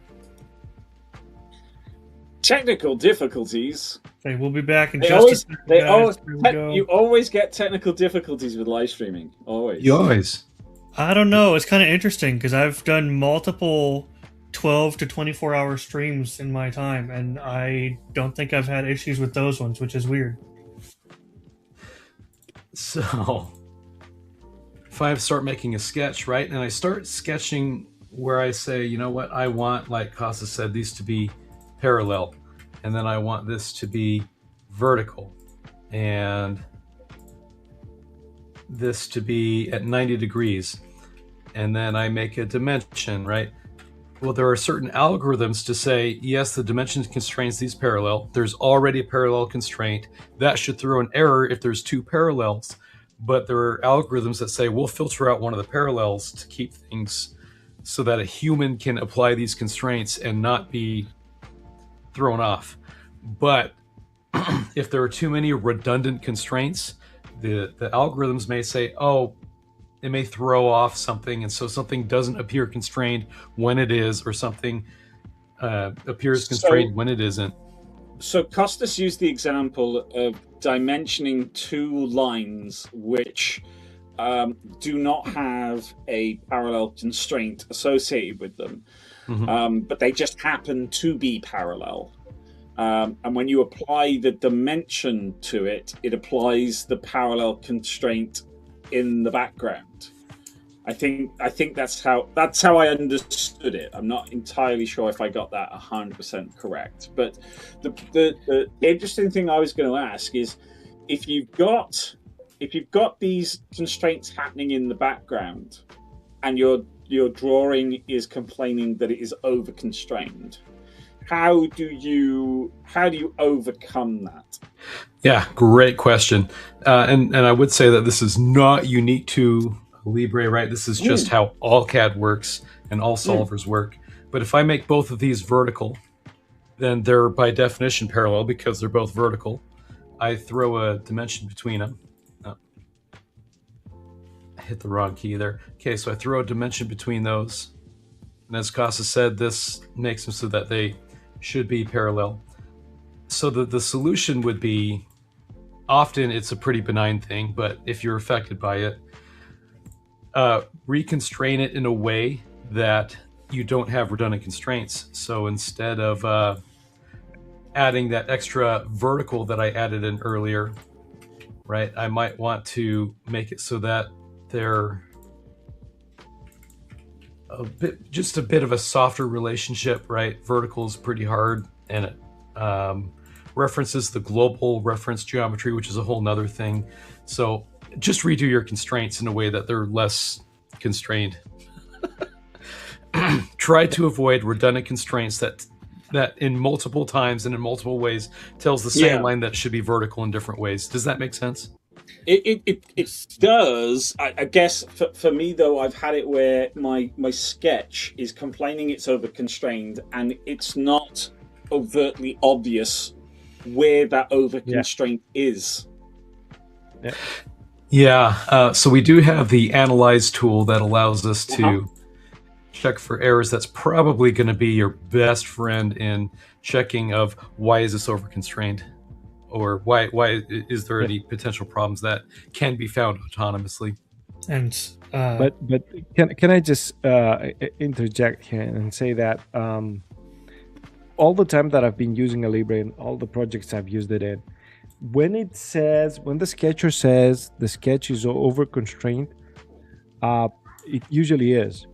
Technical difficulties. Okay, we'll be back in They just always, a second, they guys. always, Here we go. you always get technical difficulties with live streaming. Always. You always. I don't know. It's kind of interesting because I've done multiple 12 to 24 hour streams in my time, and I don't think I've had issues with those ones, which is weird. So, if I start making a sketch, right, and I start sketching where I say, you know what, I want, like Costas said, these to be parallel, and then I want this to be vertical, and this to be at 90 degrees, and then I make a dimension, right? Well, there are certain algorithms to say, yes, the dimension constrains these parallel. There's already a parallel constraint. That should throw an error if there's two parallels. But there are algorithms that say, we'll filter out one of the parallels to keep things so that a human can apply these constraints and not be thrown off. But if there are too many redundant constraints, the algorithms may say, oh, it may throw off something, and so something doesn't appear constrained when it is, or something appears constrained when it isn't. So Costas used the example of dimensioning two lines which do not have a parallel constraint associated with them, but they just happen to be parallel. And when you apply the dimension to it, it applies the parallel constraint in the background. I think that's how I understood it. I'm not entirely sure if I got that 100% correct. But the interesting thing I was going to ask is if you've got these constraints happening in the background, and your drawing is complaining that it is over constrained, how do you overcome that? Yeah, great question. And I would say that this is not unique to Alibre, right? This is just how all CAD works and all solvers work. But if I make both of these vertical, then they're by definition parallel because they're both vertical. I throw a dimension between them. Oh, I hit the wrong key there. Okay, so I throw a dimension between those. And as Costas said, this makes them so that they should be parallel. So the solution would be, often it's a pretty benign thing, but if you're affected by it, reconstrain it in a way that you don't have redundant constraints. So instead of adding that extra vertical that I added in earlier, right, I might want to make it so that they're just a bit of a softer relationship, right? Vertical is pretty hard, and it references the global reference geometry, which is a whole nother thing. So just redo your constraints in a way that they're less constrained. Try to avoid redundant constraints that in multiple times and in multiple ways tells the same line that it should be vertical in different ways. Does that make sense? It does. I guess for me though, I've had it where my sketch is complaining it's over constrained, and it's not overtly obvious where that over constraint is. So we do have the analyze tool that allows us to check for errors. That's probably going to be your best friend in checking of why is this over constrained, or why is there any potential problems that can be found autonomously. And but can I just interject here and say that all the time that I've been using Alibre and all the projects I've used it in, when the sketcher says the sketch is over constrained, it usually is.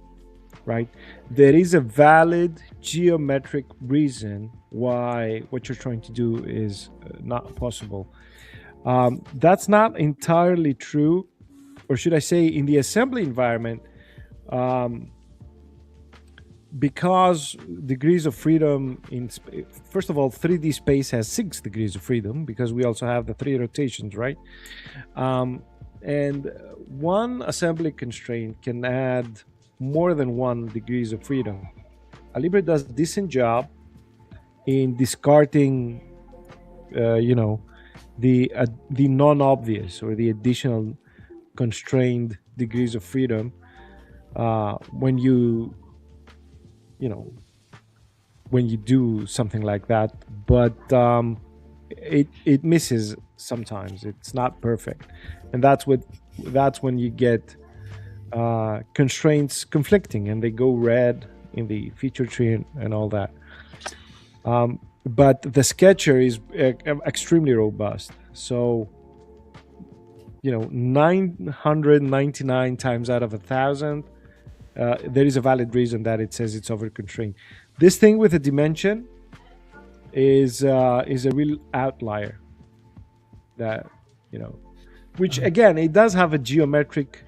right? There is a valid geometric reason why what you're trying to do is not possible. That's not entirely true, or should I say, in the assembly environment, because degrees of freedom first of all, 3D space has 6 degrees of freedom because we also have the 3 rotations, right? And one assembly constraint can add more than 1 degrees of freedom. Alibre does a decent job in discarding, the non-obvious or the additional constrained degrees of freedom when you when you do something like that. But it misses sometimes. It's not perfect, and that's when you get constraints conflicting and they go red in the feature tree and all that. But the sketcher is extremely robust. So 999 times out of 1,000, there is a valid reason that it says it's over constrained. This thing with a dimension is a real outlier. That which again, it does have a geometric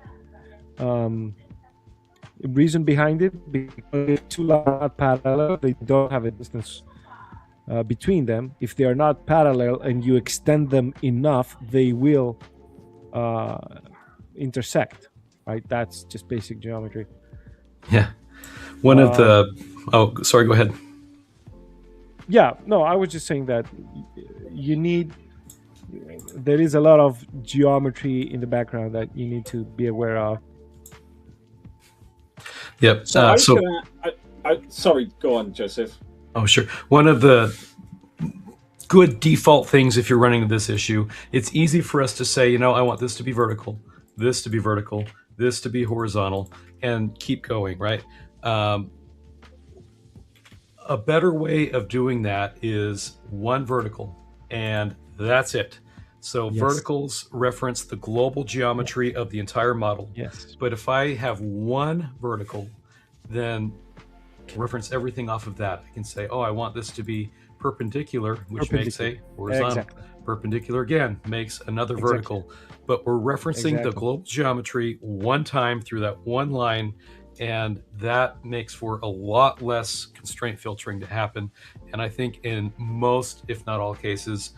reason behind it, because two lines are not parallel, they don't have a distance between them. If they are not parallel and you extend them enough, they will intersect, right? That's just basic geometry. Yeah. One of the sorry, go ahead. Yeah, no, I was just saying that there is a lot of geometry in the background that you need to be aware of. Yep. Sorry, go on, Joseph. Oh, sure. One of the good default things, if you're running this issue, it's easy for us to say, I want this to be vertical, this to be vertical, this to be horizontal, and keep going, right? A better way of doing that is one vertical, and that's it. So yes. Verticals reference the global geometry of the entire model. Yes. But if I have one vertical, then reference everything off of that. I can say, I want this to be perpendicular, which makes a horizontal. Exactly. Perpendicular again makes another vertical. But we're referencing the global geometry one time through that one line, and that makes for a lot less constraint filtering to happen. And I think in most, if not all cases,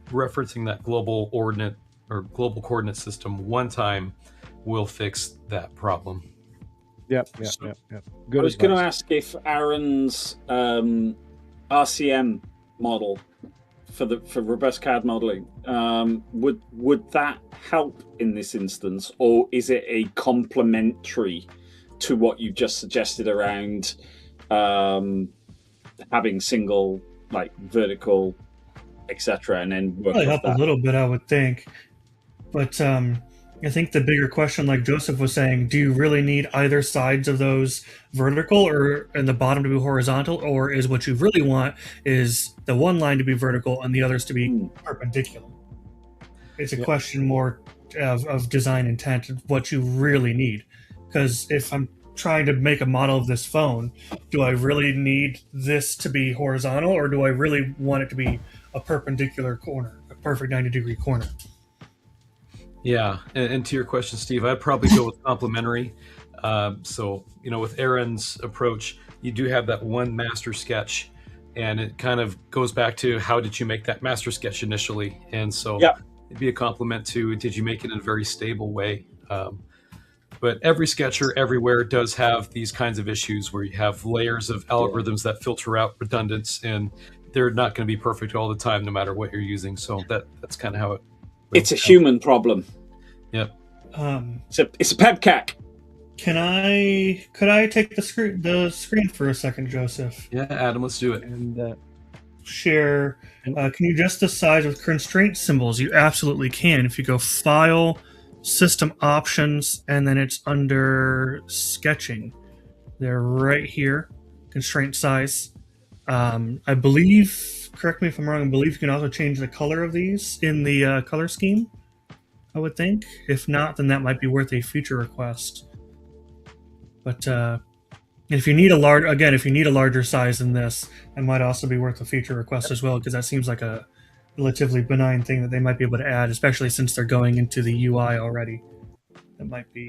referencing that global ordinate or global coordinate system one time will fix that problem. Yep. Good. I was going to ask if Aaron's RCM model for robust CAD modeling would that help in this instance, or is it a complementary to what you just suggested around having single, like, vertical, etc., and then work probably help a little bit, I would think. But I think the bigger question, like Joseph was saying, do you really need either sides of those vertical or and the bottom to be horizontal, or is what you really want is the one line to be vertical and the others to be perpendicular? It's a question more of design intent, of what you really need. Because if I'm trying to make a model of this phone, do I really need this to be horizontal, or do I really want it to be a perpendicular corner, a perfect 90-degree corner? Yeah, and to your question, Steve, I'd probably go with complementary. So, with Aaron's approach, you do have that one master sketch, and it kind of goes back to how did you make that master sketch initially? And so it'd be a complement to, did you make it in a very stable way? But every sketcher everywhere does have these kinds of issues where you have layers of algorithms that filter out redundance, and they're not going to be perfect all the time, no matter what you're using. So that's kind of how it. It's a human problem. Yep. It's a PEBCAC. Could I take the screen for a second, Joseph? Yeah, Adam, let's do it. And share. Can you adjust the size with constraint symbols? You absolutely can. If you go File, System Options, and then it's under Sketching. They're right here. Constraint size. I believe. Correct me if I'm wrong, I believe you can also change the color of these in the color scheme, I would think. If not, then that might be worth a future request. But And if you need a larger size than this, it might also be worth a feature request as well, because that seems like a relatively benign thing that they might be able to add, especially since they're going into the UI already. That might be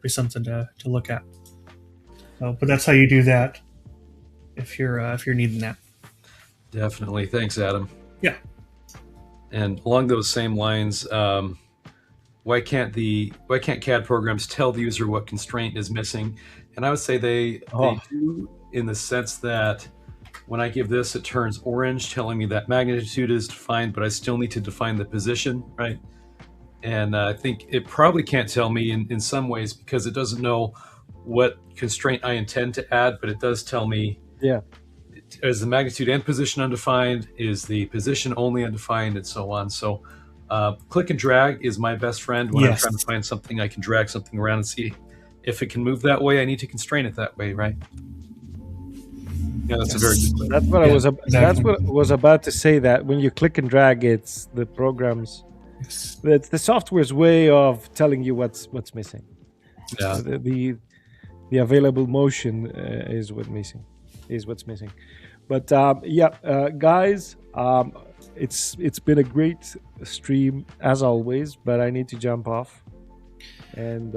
something to look at. So, but that's how you do that if you're needing that. Definitely. Thanks, Adam. Yeah. And along those same lines, why can't CAD programs tell the user what constraint is missing? And I would say they do, in the sense that when I give this, it turns orange, telling me that magnitude is defined, but I still need to define the position, right? And I think it probably can't tell me in some ways, because it doesn't know what constraint I intend to add, but it does tell me, is the magnitude and position undefined? Is the position only undefined? And so on. So click and drag is my best friend when I'm trying to find something. I can drag something around and see if it can move that way. I need to constrain it that way, right? Yeah, that's a very good question. That's what that's what I was about to say, that when you click and drag, it's the programs. It's the software's way of telling you what's missing. Yeah. The available motion is what's missing. But guys, it's been a great stream as always. But I need to jump off, and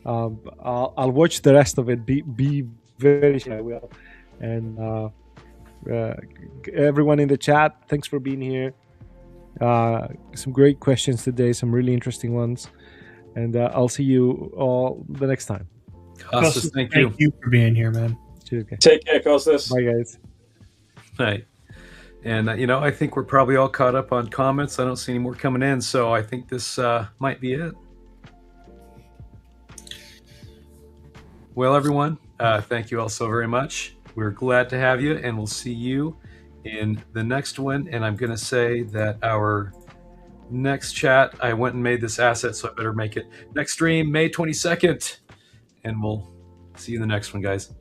I'll watch the rest of it. Be very sure I will. And everyone in the chat, thanks for being here. Some great questions today, some really interesting ones, and I'll see you all the next time. Costas, thank you for being here, man. Cheers, guys. Take care, Costas. Bye, guys. Right. And I think we're probably all caught up on comments. I don't see any more coming in, so I think this might be it. Well, everyone, thank you all so very much. We're glad to have you, and we'll see you in the next one. And I'm going to say that our next chat, I went and made this asset, so I better make it next stream, May 22nd. And we'll see you in the next one, guys.